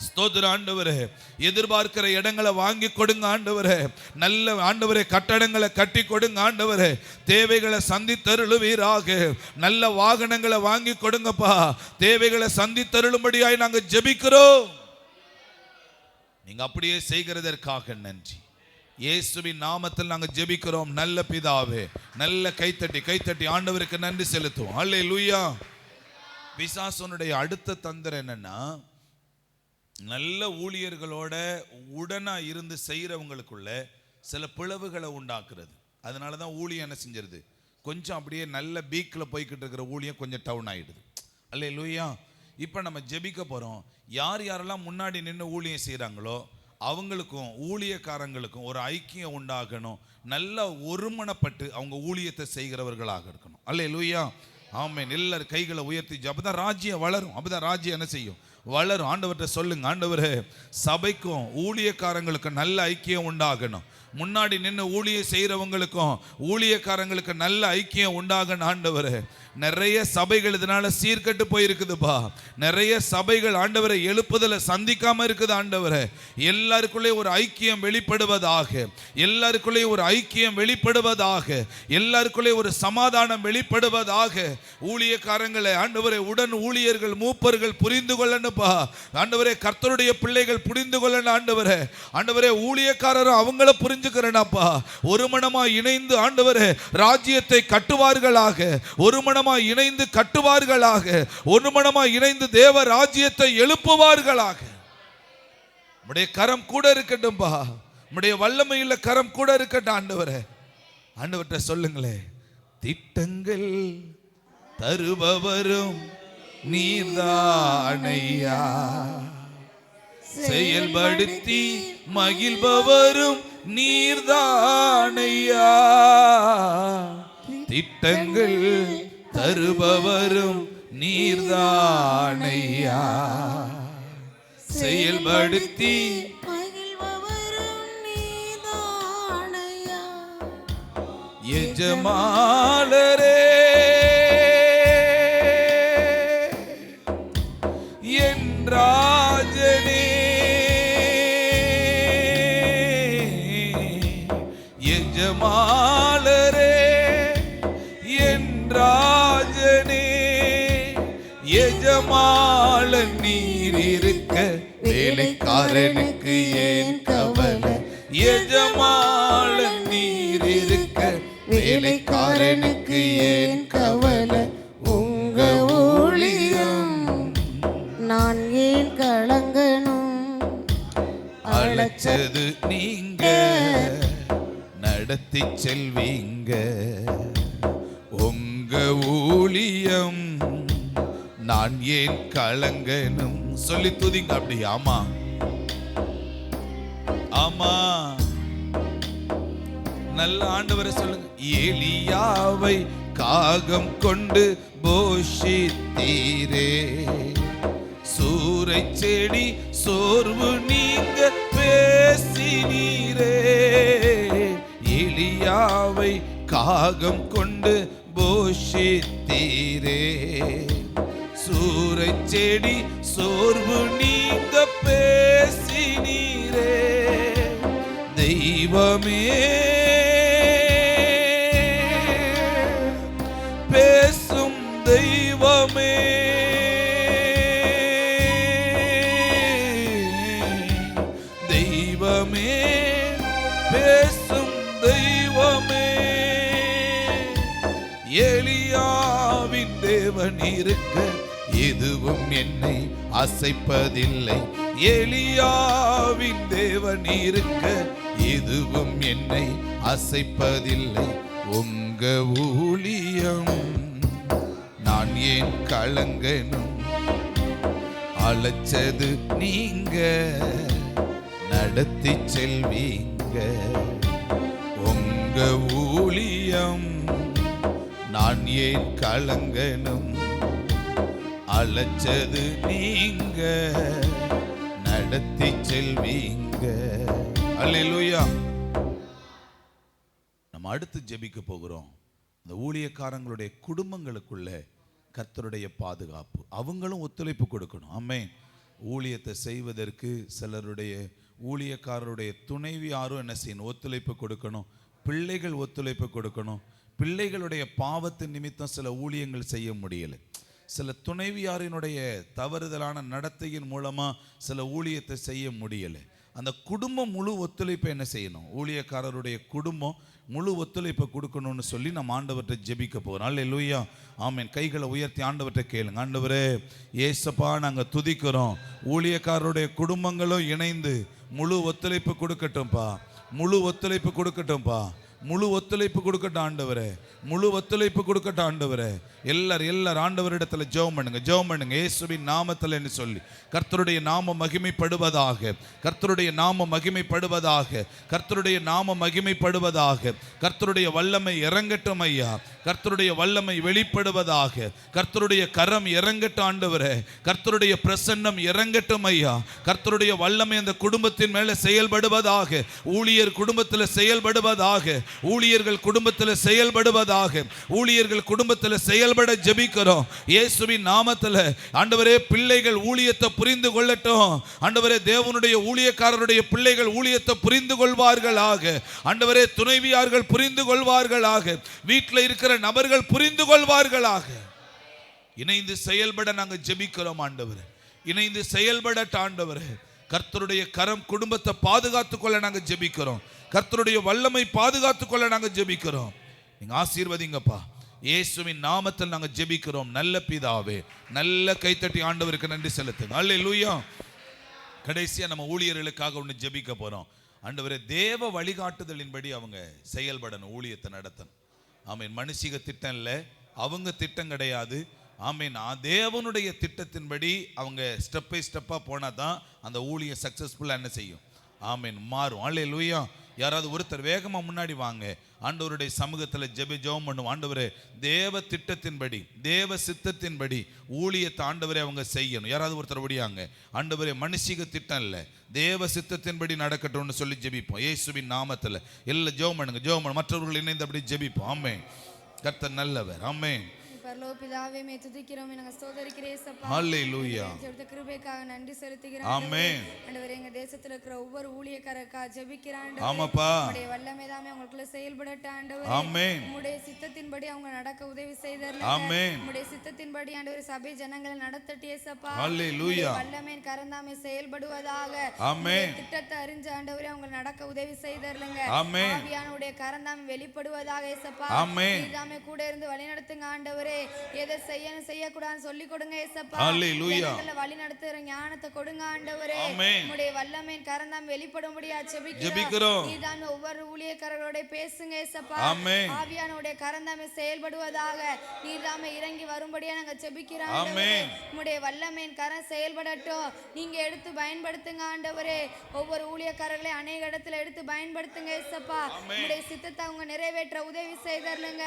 S4: ஸ்தோத்திர ஆண்டவரே, எதிர்பார்க்கிற இடங்களை வாங்கி கொடுங்க ஆண்டவரே. நல்ல ஆண்டவரே, கட்டடங்களை கட்டி கொடுங்க ஆண்டவரே. தேவைகளை சந்தித்தருளுவீராக. நல்ல வாகனங்களை வாங்கி கொடுங்கப்பா. தேவைகளை சந்தித்தருளும்படியாய் நாங்கள் ஜெபிக்கிறோம். நீங்க அப்படியே செய்கிறதற்காக நன்றி. இயேசுவின் நாமத்தில் நாங்கள் ஜெபிக்கிறோம் நல்ல பிதாவே. நல்ல கைத்தட்டி ஆண்டவருக்கு நன்றி செலுத்துவோம். அல்லேலூயா. பிசாசனுடைய அடுத்த தந்திரம் என்னன்னா, நல்ல ஊழியர்களோட உடனா இருந்து செய்கிறவங்களுக்குள்ள சில பிளவுகளை உண்டாக்குறது. அதனால தான் ஊழியம் என்ன செஞ்சிருது, கொஞ்சம் அப்படியே நல்ல பீக்கில் போய்கிட்டு இருக்கிற ஊழியம் கொஞ்சம் டவுன் ஆகிடுது. அல்லேலூயா. இப்போ நம்ம ஜெபிக்க போகிறோம். யார் யாரெல்லாம் முன்னாடி நின்று ஊழியம் செய்கிறாங்களோ அவங்களுக்கும் ஊழியக்காரங்களுக்கும் ஒரு ஐக்கியம் உண்டாகணும். நல்லா ஒருமனப்பட்டு அவங்க ஊழியத்தை செய்கிறவர்களாக இருக்கணும். அல்லேலூயா. ஆமென். எல்லாரும் கைகளை உயர்த்தி, அப்பதான் ராஜ்யம் வளரும். அப்பதான் ராஜ்யம் என்ன செய்யும், வளரும். ஆண்டவர்கிட்ட சொல்லுங்க, ஆண்டவரே, சபைக்கும் ஊழியக்காரங்களுக்கும் நல்ல ஐக்கியம் உண்டாகணும். முன்னாடி நின்று ஊழியம் செய்கிறவங்களுக்கும் ஊழியக்காரங்களுக்கு நல்ல ஐக்கியம் உண்டாகணும் ஆண்டவரே. நிறைய சபைகள் இதனால சீர்கட்டு போயிருக்குதுப்பா. நிறைய சபைகள் ஆண்டவரை எழுப்புதலை சந்திக்காம இருக்குது ஆண்டவரே. எல்லாருக்குள்ளே ஒரு ஐக்கியம் வெளிப்படுவதாக, எல்லாருக்குள்ளே ஒரு ஐக்கியம் வெளிப்படுவதாக, எல்லாருக்குள்ளே ஒரு சமாதானம் வெளிப்படுவதாக. ஊழியக்காரங்களை ஆண்டவரே, உடன் ஊழியர்கள் மூப்பர்கள் புரிந்து கொள்ளணும்ப்பா ஆண்டவரே. கர்த்தருடைய பிள்ளைகள் புரிந்து கொள்ளணும் ஆண்டவரே. ஆண்டவரே, ஊழியக்காரரும் அவங்கள புரிஞ்சுக்கிறேனாப்பா. ஒரு மனமா இணைந்து ஆண்டவரே ராஜ்யத்தை கட்டுவார்களாக, ஒரு மனமா இணைந்து கட்டுவார்களாக, ஒரு மனமா இணைந்து தேவ ராஜ்யத்தை எழுப்புவார்களாக. உம்முடைய கரம் கூட இருக்கட்டும்பா. உம்முடைய வல்லமையுள்ள கரம் கூட இருக்கட்டும் ஆண்டவரே. ஆண்டவர்கிட்ட சொல்லுங்களே, திட்டங்கள் தருபவரும் நீர்தானையா, செயல்படுத்தி மகிழ்பவரும் நீர்தானையா, திட்டங்கள் தருபவரும் நீர்தானையா, செயல்படுத்தி
S2: மகிழ்பவரும் நீதானையா.
S4: எஜமானரே ஜெயமாலரே என் ராஜனே, எஜமாளன் நீர் இருக்க வேலைக்காரனுக்கு ஏன் கவலை? எஜமாளன் நீர் இருக்க வேலைக்காரனுக்கு ஏன் கவலை?
S2: உங்க ஊழியம் நான் ஏன் கலங்கணும்?
S4: அழைச்சது நீங்க, நடத்தி செல்வீங்க. உங்க ஊழியம் நான் ஏன் கலங்கணும்? சொல்லி துதிங்க அப்படி. ஆமா ஆமா, நல்ல ஆண்டவரை சொல்லுங்க. எலியாவை காகம் கொண்டு போஷித்தீரே, சூரை செடி சோர்வு நீங்க பேசினீரே. எலியாவை காகம் கொண்டு போஷித்தீரே, சூரை செடி சோர்வு நீங்க பேசினீரே. தெய்வமே பேசும் தெய்வமே, தெய்வமே பேசும் தெய்வமே. எலியாவின் தேவன் இருக்க எதுவும் என்னை அசைப்பதில்லை. எலியாவின் தேவன் இருக்க எதுவும் என்னை அசைப்பதில்லை. உங்க ஊழியம் நான் ஏன் கலங்கணும்? அழைச்சது நீங்க, நடத்தி செல்வீங்க. உங்க ஊழியம் நான் ஏன் கலங்கணும்? அழைச்சது நீங்க, நடத்தி செல்வீங்க. அல்லேலூயா. நம்ம அடுத்து ஜெபிக்க போகிறோம். இந்த ஊழியக்காரங்களுடைய குடும்பங்களுக்குள்ள கர்த்தருடைய பாதுகாப்பு, அவங்களும் ஒத்துழைப்பு கொடுக்கணும். ஆமென். ஊழியத்தை செய்வதற்கு சிலருடைய ஊழியக்காரருடைய துணைவி யாரும் என்ன செய்யணும்? ஒத்துழைப்பு கொடுக்கணும். பிள்ளைகள் ஒத்துழைப்பு கொடுக்கணும். பிள்ளைகளுடைய பாவத்தின் நிமித்தம் சில ஊழியங்கள் செய்ய முடியலை. சில துணைவியாரினுடைய தவறுதலான நடத்தையின் மூலமா சில ஊழியத்தை செய்ய முடியலை. அந்த குடும்பம் முழு ஒத்துழைப்பை என்ன செய்யணும்? ஊழியக்காரருடைய குடும்பம் முழு ஒத்துழைப்பை கொடுக்கணும்னு சொல்லி நம்ம ஆண்டவர்கிட்ட ஜெபிக்க போகிறோம். அல்லேலூயா. ஆமென். கைகளை உயர்த்தி ஆண்டவர்கிட்ட கேளுங்க. ஆண்டவரே ஏசப்பா, நாங்கள் துதிக்கிறோம். ஊழியக்காரருடைய குடும்பங்களும் இணைந்து முழு ஒத்துழைப்பு கொடுக்கட்டும்ப்பா, முழு ஒத்துழைப்பு கொடுக்கட்டும்ப்பா, முழு ஒத்துழைப்பு கொடுக்கட்டும் ஆண்டவரே, முழு ஒத்துழைப்பு கொடுக்கட்டும் ஆண்டவரே. எல்லாரும் ஆண்டவரிடத்துல ஜெபம் பண்ணுங்க, ஜெபம் பண்ணுங்க. இயேசுவின் நாமத்தில் என்று சொல்லி கர்த்தருடைய நாம மகிமைப்படுவதாக, கர்த்தருடைய நாம மகிமைப்படுவதாக, கர்த்தருடைய நாம மகிமைப்படுவதாக. கர்த்தருடைய வல்லமை இறங்கட்டும் ஐயா, கர்த்தருடைய வல்லமை வெளிப்படுவதாக. கர்த்தருடைய கரம் இறங்கட்டும் ஆண்டவரே, கர்த்தருடைய பிரசன்னம் இறங்கட்டும் ஐயா. கர்த்தருடைய வல்லமை அந்த குடும்பத்தின் மேல செயல்படுவதாக, ஊழியர் குடும்பத்தில் செயல்படுவதாக, ஊழியர்கள் குடும்பத்தில் செயல்படுவதாக, ஊழியர்கள் குடும்பத்தில் செயல்பட ஜெபிக்கிறோம் இயேசுவின் நாமத்தில். ஆண்டவரே, பிள்ளைகள் ஊழியத்தை புரிந்து கொள்ளட்டும் ஆண்டவரே. தேவனுடைய ஊழியக்காரருடைய பிள்ளைகள் ஊழியத்தை புரிந்து கொள்வார்களாக ஆண்டவரே. துணைவியார்கள் புரிந்து கொள்வார்களாக, வீட்டில் இருக்கிற நபர்கள் புரிந்து கொள்வார்களாக. இணைந்து செயல்பட நாங்கள் ஜெபிக்கிறோம் ஆண்டவரே, இணைந்து செயல்பட ஆண்டவரே. கர்த்தருடைய கரம் குடும்பத்தை பாதுகாத்துக் கொள்ள நாங்கள் ஜெபிக்கிறோம். கர்த்தருடைய வல்லமை பாதுகாத்துக் கொள்ள நாங்கள் ஜெபிக்கிறோம். நீங்க ஆசீர்வதிங்கப்பா, இயேசுவின் நாமத்தில் நாங்கள் ஜெபிக்கிறோம் நல்ல பிதாவே. நல்ல கைத்தட்டி ஆண்டவருக்கு நன்றி செலுத்துங்க. அல்லேலூயா. கடைசியா நம்ம ஊழியர்களுக்காக ஒன்று ஜெபிக்க போறோம். ஆண்டவரே, தேவ வழிகாட்டுதலின்படி அவங்க செயல்படணும், ஊழியத்தை நடத்தணும். ஆமீன். மனுஷிக திட்டம் இல்லை, அவங்க திட்டம் கிடையாது. ஆமீன். தேவனுடைய திட்டத்தின்படி அவங்க ஸ்டெப் பை ஸ்டெப்பாக போனால் தான் அந்த ஊழியம் சக்ஸஸ்ஃபுல்லாக என்ன செய்யும்? ஆமீன், மாறும். அல்லேலூயா. யாராவது ஒருத்தர் வேகமாக முன்னாடி வாங்க, ஆண்டவருடைய சமூகத்தில் ஜெபம் பண்ணுவோம். ஆண்டவரே, தேவ திட்டத்தின்படி, தேவ சித்தத்தின்படி ஊழியத்தை ஆண்டவரே அவங்க செய்யணும். யாராவது ஒருத்தர் ஓடியாங்க. ஆண்டவரே, மனுஷிக திட்டம் இல்லை, தேவ சித்தத்தின்படி நடக்கட்டும்னு சொல்லி ஜெபிப்போம் இயேசுவின் நாமத்தில். எல்லாம் ஜெபம் பண்ணுங்க, ஜெபம் பண்ணுங்க. மற்றவர்கள் இணைந்து அப்படி ஜெபிப்போம். ஆமென். கர்த்தர் நல்லவர். ஆமென்.
S6: பரலோக பிதாவே மே துதிக்கிறோம் நாங்க ஸ்தோத்திரிக்கிறேன் இயேசுப்பா.
S3: ஹல்லேலூயா.
S6: ஜெபத்த கிருபைக்காக நன்றி செலுத்துகிறோம்.
S3: ஆமென்.
S6: ஆண்டவரே எங்க தேசத்துல இருக்கிற ஒவ்வொரு ஊழியக்காரருக்காக ஜெபிக்கிறான்.
S3: ஆமாப்பா.
S6: உம்முடைய வல்லமை தாமே உங்களுக்குள்ள செயல்படட்டும் ஆண்டவரே.
S3: ஆமென்.
S6: உம்முடைய சித்தத்தின்படி அவங்க நடக்க உதவி செய்தருளுங்க.
S3: ஆமென்.
S6: உம்முடைய சித்தத்தின்படி ஆண்டவரே சபை ஜனங்களை நடத்தட்டு இயேசுப்பா.
S3: ஹல்லேலூயா.
S6: வல்லமையின் கரந்தாமே செயல்படுவதாக.
S3: ஆமென்.
S6: திட்டத்தை அறிஞ்ச ஆண்டவரே அவங்க நடக்க உதவி செய்தருளுங்க.
S3: ஆமென்.
S6: ஆவியானவருடைய கரந்தாமே வெளிப்படுவதாக இயேசுப்பா.
S3: ஆமென்.
S6: நீதாமே கூட இருந்து வழி நடத்துங்க ஆண்டவரே. எதை செய்யணும் செய்யக்கூடாதுன்னு சொல்லி கொடுங்க இயேசுப்பா.
S3: ஹல்லேலூயா.
S6: வழி நடத்துற ஞானத்தை கொடுங்க ஆண்டவரே.
S3: ஆமென்.
S6: உம்முடைய வல்லமையின் கரந்தாம் வெளிப்படும்படியா
S3: ஜெபிக்கிறோம்.
S6: நீதாமே ஒவ்வொரு ஊழியக்காரர்களோட பேசுங்க இயேசுப்பா.
S3: ஆமென்.
S6: ஆவியானவருடைய கரந்தாமே செயல்படுவதாக. நீதாமே இறங்கி வரும்படியா நாங்க ஜெபிக்கிறோம் ஆண்டவரே.
S3: ஆமென்.
S6: உம்முடைய வல்லமையின் கரம் செயல்படட்டும். நீங்க எடுத்து பயன்படுத்துங்க ஆண்டவரே. ஒவ்வொரு ஊழியக்காரர்களை அநேக இடத்துல எடுத்து பயன்படுத்துங்க இயேசுப்பா. உம்முடைய சித்தத்தை அவங்க நிறைவேற்ற உதவி செய்தருளுங்க.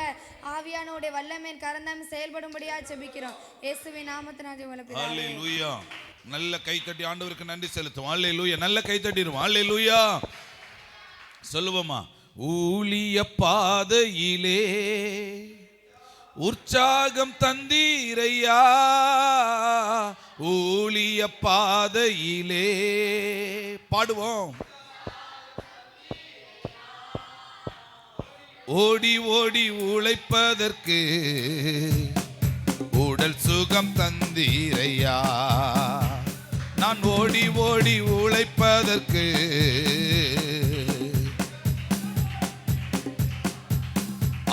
S6: ஆவியானவருடைய வல்லமையின் கரந்தாம் செயல்படும்படியா ஜெபிக்கிறோம் இயேசுவின் நாமத்தினால பிதாவே.
S3: ஹல்லேலூயா. நல்ல கை தட்டி ஆண்டவருக்கு நன்றி செலுத்துவோம். ஹல்லேலூயா. நல்ல கை தட்டிடுவோம். ஹல்லேலூயா. சொல்லுவோமா? ஊழிய பாதையிலே உற்சாகம் தந்தீரையா, ஊழிய பாதையிலே பாடுவோம். ஓடி ஓடி உழைப்பதற்கு உடல் சுகம் தந்தீரையா, நான் ஓடி ஓடி உழைப்பதற்கு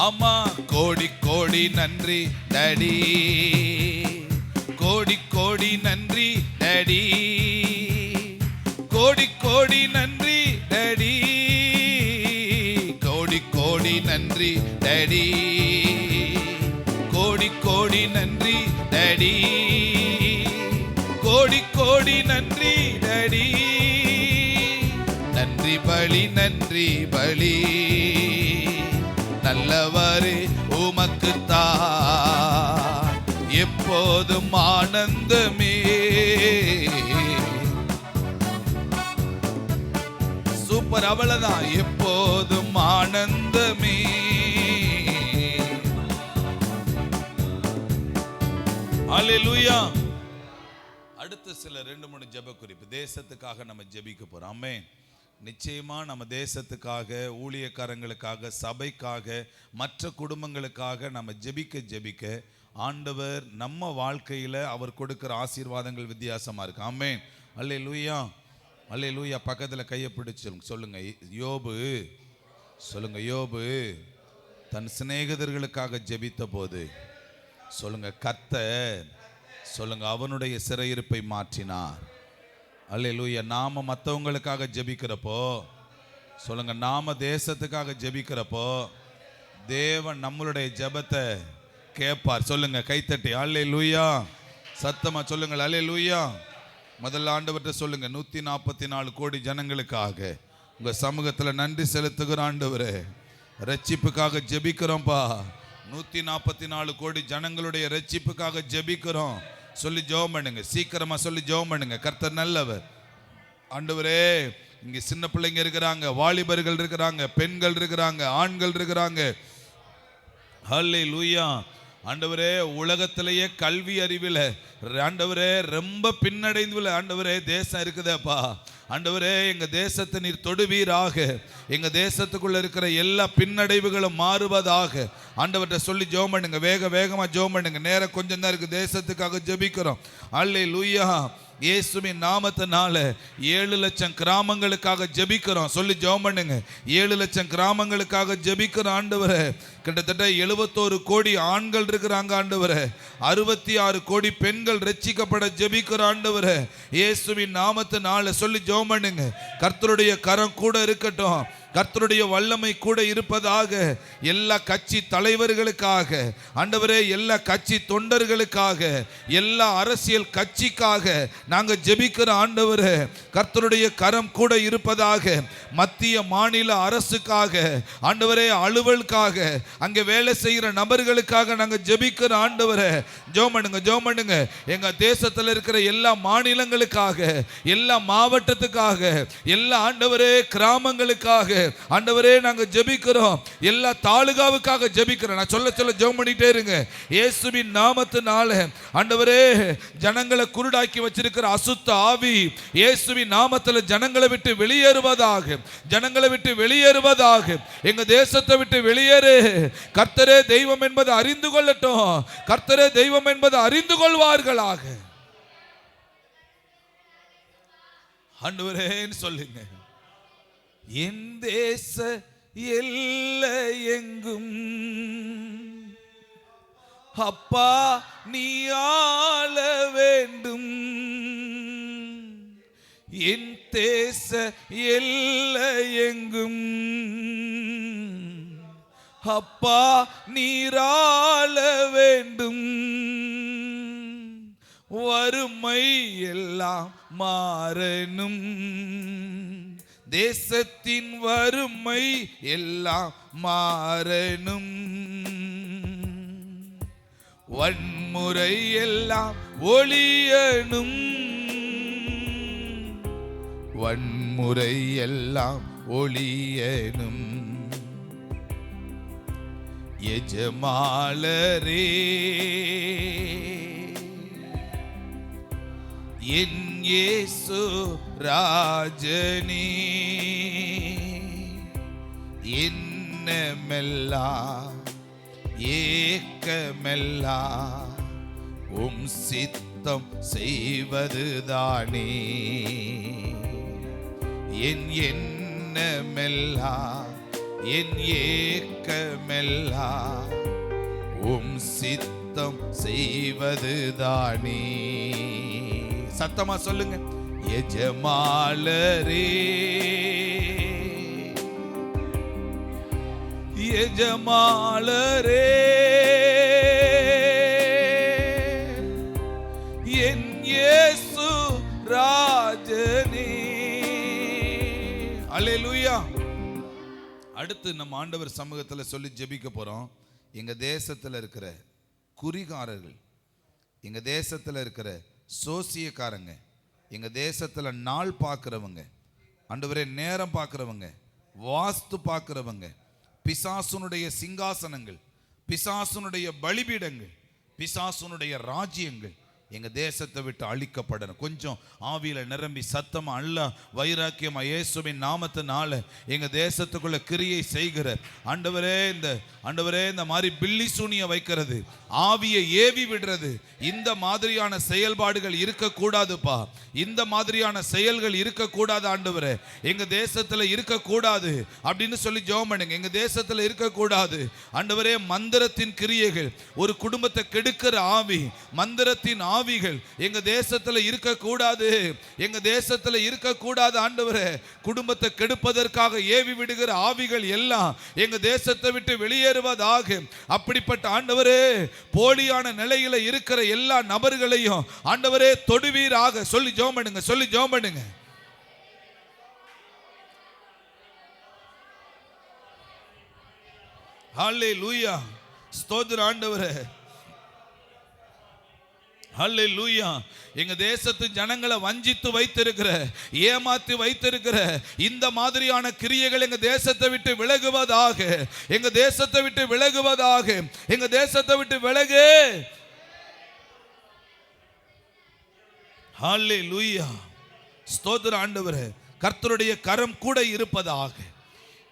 S3: அம்மா கோடி கோடி நன்றி டாடி, கோடி கோடி நன்றி டாடி, கோடி கோடி நன்றி டாடி, கோடி கோடி நன்றி டாடி, கோடி கோடி நன்றி டாடி, கோடி கோடி நன்றி டாடி, நன்றி பலி நன்றி பலி நல்லவரே உமக்குத்தான் எப்போதும் ஆனந்தமே. சூப்பர், அவ்வளவுதான். எப்போதும் ஆனந்தமே. அல்லேலூயா. அடுத்த சில 2-3 ஜெப குறிப்பு. தேசத்துக்காக நம்ம ஜெபிக்க போறோம். ஆமென். நிச்சயமா நம்ம தேசத்துக்காக, ஊழியக்காரங்களுக்காக, சபைக்காக, மற்ற குடும்பங்களுக்காக நம்ம ஜெபிக்க ஆண்டவர் நம்ம வாழ்க்கையில அவர் கொடுக்கிற ஆசீர்வாதங்கள் வித்தியாசமா இருக்கு. ஆமென். அல்லேலூயா. அல்லேலூயா. பக்கத்துல கையை பிடிச்சு சொல்லுங்க. யோபு சொல்லுங்க. யோபு தன் சிநேகிதர்களுக்காக ஜெபித்த போது சொல்லுங்க, கர்த்தர் சொல்லுங்க அவனுடைய சிறையிருப்பை மாற்றினார். அல்லேலூயா. நாம மற்றவங்களுக்காக ஜெபிக்கிறப்போ சொல்லுங்க, நாம தேசத்துக்காக ஜெபிக்கிறப்போ தேவன் நம்மளுடைய ஜெபத்தை கேட்பார். சொல்லுங்க கைத்தட்டி. அல்லேலூயா. சத்தமா சொல்லுங்கள். அல்லேலூயா. முதல்ல ஆண்டவர்கிட்ட சொல்லுங்க, 144 கோடி ஜனங்களுக்காக உங்க சமூகத்துல நன்றி செலுத்துகிற ஆண்டவரே, ரட்சிப்புக்காக ஜெபிக்கிறோம்ப்பா. 144 கோடி ஜனங்களுடைய ரட்சிப்புக்காக ஜெபிக்கிறோம் சொல்லி ஜெபம் பண்ணுங்க. சீக்கிரமா சொல்லி ஜெபம் பண்ணுங்க. கர்த்தர் நல்லவர். ஆண்டவரே, இங்க சின்ன பிள்ளைங்க இருக்கிறாங்க, வாலிபர்கள் இருக்கிறாங்க, பெண்கள் இருக்கிறாங்க, ஆண்கள் இருக்கிறாங்க. ஹல்லேலூயா. ஆண்டவரே, உலகத்திலேயே கல்வி அறிவில் ஆண்டவரே ரொம்ப பின்னடைந்து ஆண்டவரே தேசம் இருக்குதப்பா. ஆண்டவரே, எங்க தேசத்தை நீர் தொடுவீராக. எங்க தேசத்துக்குள்ள இருக்கிற எல்லா பின்னடைவுகளும் மாறுவதாக ஆண்டவர்கிட்ட சொல்லி ஜெபம் பண்ணுங்க. வேகமா ஜெபம் பண்ணுங்க. நேரம் கொஞ்சம் தான் இருக்கு. தேசத்துக்காக ஜெபிக்கிறோம். அல்லேலூயா. இயேசுவின் நாமத்தினால 7 லட்சம் கிராமங்களுக்காக ஜெபிக்கிறோம் சொல்லி ஜெபம் பண்ணுங்க. 7 லட்சம் கிராமங்களுக்காக ஜெபிக்கிறோம் ஆண்டவரே. கிட்டத்தட்ட 71 கோடி ஆண்கள் இருக்கிறாங்க ஆண்டவரே. 66 கோடி பெண்கள் ரட்சிக்கப்பட ஜெபிக்கிறோம் ஆண்டவரே. இயேசுவின் நாமத்தினால சொல்லி ஜெபம் பண்ணுங்க. கர்த்தருடைய கரம் கூட இருக்கட்டும். கர்த்தருடைய வல்லமை கூட இருப்பதாக. எல்லா கட்சி தலைவர்களுக்காக ஆண்டவரே, எல்லா கட்சி தொண்டர்களுக்காக, எல்லா அரசியல் கட்சிக்காக நாங்க ஜெபிக்கிற ஆண்டவரே, கர்த்தருடைய கரம் கூட இருப்பதாக. மத்திய மாநில அரசுக்காக ஆண்டவரே, அலுவலுக்காக, அங்கே வேலை செய்கிற நபர்களுக்காக நாங்க ஜெபிக்கிற ஆண்டவரே. ஜெபம் பண்ணுங்க. எங்க தேசத்தில் இருக்கிற எல்லா மாநிலங்களுக்காக, எல்லா மாவட்டத்துக்காக, எல்லா ஆண்டவரே கிராமங்களுக்காக
S4: ஆண்டவரே நாங்க ஜெபிக்கிறோம். எல்லா தாலுகாவுக்காக ஜெபிக்கிறோம். நான் சொல்ல சொல்ல ஜெபம் பண்ணிட்டே இருங்க. இயேசுவின் நாமத்தினால ஆண்டவரே ஜனங்களை குருடாக்கி வச்சிருக்கிற அசுத்த ஆவி இயேசுவின் நாமத்தில் ஜனங்களை விட்டு வெளியேறுவதாக, ஜனங்களை விட்டு வெளியேறுவதாக. எங்க தேசத்தை விட்டு வெளியேறு. கர்த்தரே தெய்வம் என்பதை அறிந்து கொள்ளட்டும். கர்த்தரே தெய்வம் என்பதை அறிந்து கொள்வார்களாக. ஆண்டவரேன்னு சொல்லுங்க. என் தேச எல்லை எங்கும் அப்பா நீ ஆள வேண்டும். என் தேச எல்லை எங்கும் அப்பா நீராள வேண்டும். வறுமை எல்லாம் மாறணும். தேசத்தின் வறுமை எல்லாம் மாறணும். வன்முறை எல்லாம் ஒழியணும். வன்முறை எல்லாம் ஒழியணும். எஜமாளரே என் இயேசு ராஜனே என்னமெல்லாம் ஏக்கமெல்லாம் உம் சித்தம் செய்வதுதானே. என் எண்ணமெல்லாம் என் ஏக்கமெல்லாம் உம் சித்தம் செய்வதுதானே. சத்தமா சொல்லுங்க. எஜமாளரே எஜமாளரே என் இயேசு ராஜனே. அல்லேலூயா. அடுத்து நம்ம ஆண்டவர் சமூகத்தில் சொல்லி ஜெபிக்க போறோம். எங்க தேசத்தில் இருக்கிற குறிகாரர்கள், எங்க தேசத்தில் இருக்கிற சோசியக்காரங்க, எங்க தேசத்துல நாள் பார்க்கிறவங்க, ஆண்டவரே நேரம் பார்க்கிறவங்க, வாஸ்து பார்க்கிறவங்க, பிசாசுனுடைய சிங்காசனங்கள், பிசாசுனுடைய பலிபீடங்கள், பிசாசுனுடைய ராஜ்யங்கள் எங்க தேசத்தை விட்டு அழிக்கப்படணும். கொஞ்சம் ஆவியில நிரம்பி சத்தமா அல்ல வைராக்கியமா இயேசுவின் நாமத்தினால எங்க தேசத்துக்குள்ள கிரியை செய்கிற ஆண்டவரே, இந்த மாதிரி பில்லி சூனிய வைக்கிறது, ஆவியை ஏவி விடுறது, இந்த மாதிரியான செயல்பாடுகள் இருக்கக்கூடாதுப்பா. இந்த மாதிரியான செயல்கள் இருக்கக்கூடாது ஆண்டவரே. எங்க தேசத்துல இருக்கக்கூடாது அப்படின்னு சொல்லி ஜெபம் பண்ணுங்க. எங்க தேசத்துல இருக்கக்கூடாது ஆண்டவரே. மந்திரத்தின் கிரியைகள், ஒரு குடும்பத்தை கெடுக்கிற ஆவி, மந்திரத்தின் ஆவிகள் எங்க தேசத்துல இருக்கக்கூடாது. எங்க தேசத்துல இருக்கக்கூடாது ஆண்டவரே. குடும்பத்தை கெடுப்பதற்காக ஏவி விடுகிற ஆவிகள் எல்லாம் எங்க தேசத்தை விட்டு வெளியேறுவதாக. அப்படிப்பட்ட ஆண்டவரே போலியான நிலையில இருக்கிற எல்லா நபர்களையும் ஆண்டவரே தொடுவீராக. சொல்லி ஜெபம் பண்ணுங்க. சொல்லி ஜெபம் பண்ணுங்க. ஹல்லேலூயா. ஸ்தோத்திரம் ஆண்டவரே. ஹல்லேலூயா. எங்க தேசத்து ஜனங்களை வஞ்சித்து வைத்திருக்கிற, ஏமாத்தி வைத்திருக்கிற இந்த மாதிரியான கிரியைகள் எங்க தேசத்தை விட்டு விலகுவதாக. எங்க தேசத்தை விட்டு விலகுவதாக. எங்க தேசத்தை விட்டு விலகு. ஹல்லேலூயா. ஸ்தோத்திரம் ஆண்டவரே. கர்த்தருடைய கரம் கூட இருப்பதாக.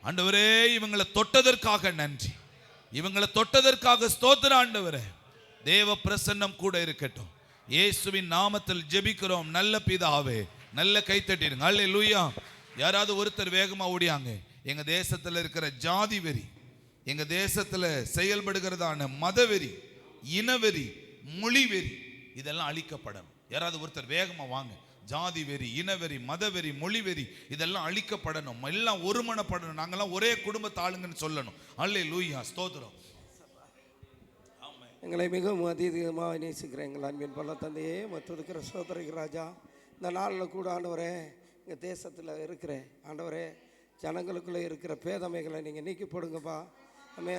S4: ஆண்டவரே இவங்களை தொட்டதற்காக நன்றி. இவங்களை தொட்டதற்காக ஸ்தோத்திரம் ஆண்டவரே. தேவ பிரசன்னம் கூட இருக்கட்டும். இயேசுவின் நாமத்தில் ஜெபிக்கிறோம் நல்ல பிதாவே. நல்ல கைத்தட்டிடுங்க. அல்லேலூயா. யாராவது ஒருத்தர் வேகமா ஓடியாங்க. எங்க தேசத்துல இருக்கிற ஜாதி வெறி, எங்க தேசத்துல செயல்படுகிறதான மதவெறி, இனவெறி, மொழிவெறி இதெல்லாம் அழிக்கப்படணும். யாராவது ஒருத்தர் வேகமா வாங்க. ஜாதி வெறி, இனவெறி, மதவெறி, மொழிவெறி இதெல்லாம் அழிக்கப்படணும். எல்லாம் ஒருமனப்படணும். நாங்கெல்லாம் ஒரே குடும்பத்து ஆளுங்கன்னு சொல்லணும். அல்லேலூயா. ஸ்தோத்திரம்.
S7: எங்களை மிகவும் அதிகமாக நேசிக்கிற எங்கள் அன்பின் பல தந்தையே, மற்றதுக்கிற சோதரிக்கு ராஜா, இந்த நாளில் கூட ஆண்டவரே எங்கள் தேசத்தில் இருக்கிற ஆண்டவரே ஜனங்களுக்குள்ளே இருக்கிற பேதமைகளை நீங்கள் நீக்கி போடுங்கப்பா.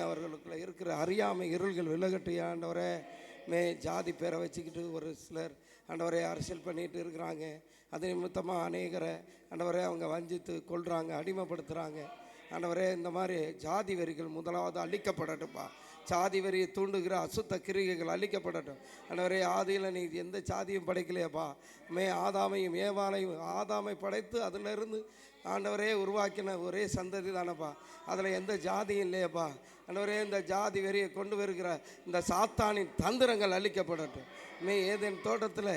S7: அவர்களுக்குள்ளே இருக்கிற அறியாமை இருள்கள் விலகட்டு ஆண்டவரே. ஜாதி பேரை வச்சுக்கிட்டு ஒரு சிலர் ஆண்டவரே அரசியல் பண்ணிட்டு இருக்கிறாங்க. அது நிமித்தமாக அநேகரை ஆண்டவரே அவங்க வஞ்சித்து கொள்கிறாங்க, அடிமைப்படுத்துகிறாங்க. ஆண்டவரே இந்த மாதிரி ஜாதி வெறிகள் முதலாவது அழிக்கப்படட்டும்ப்பா. சாதி வரியை தூண்டுகிற அசுத்த கிரிகைகள் அழிக்கப்படட்டும். ஆண்டவரே, ஆதியில் நீ எந்த சாதியும் படைக்கலையப்பா. ஆதாமையும் ஏவாளையும் ஆதாமை படைத்து அதிலிருந்து ஆண்டவரே உருவாக்கின ஒரே சந்ததி தானப்பா. அதில் எந்த ஜாதியும் இல்லையப்பா. ஆண்டவரே, இந்த ஜாதி வெறியை கொண்டு வருகிற இந்த சாத்தானின் தந்திரங்கள் அழிக்கப்படட்டும். ஏதேன் தோட்டத்தில்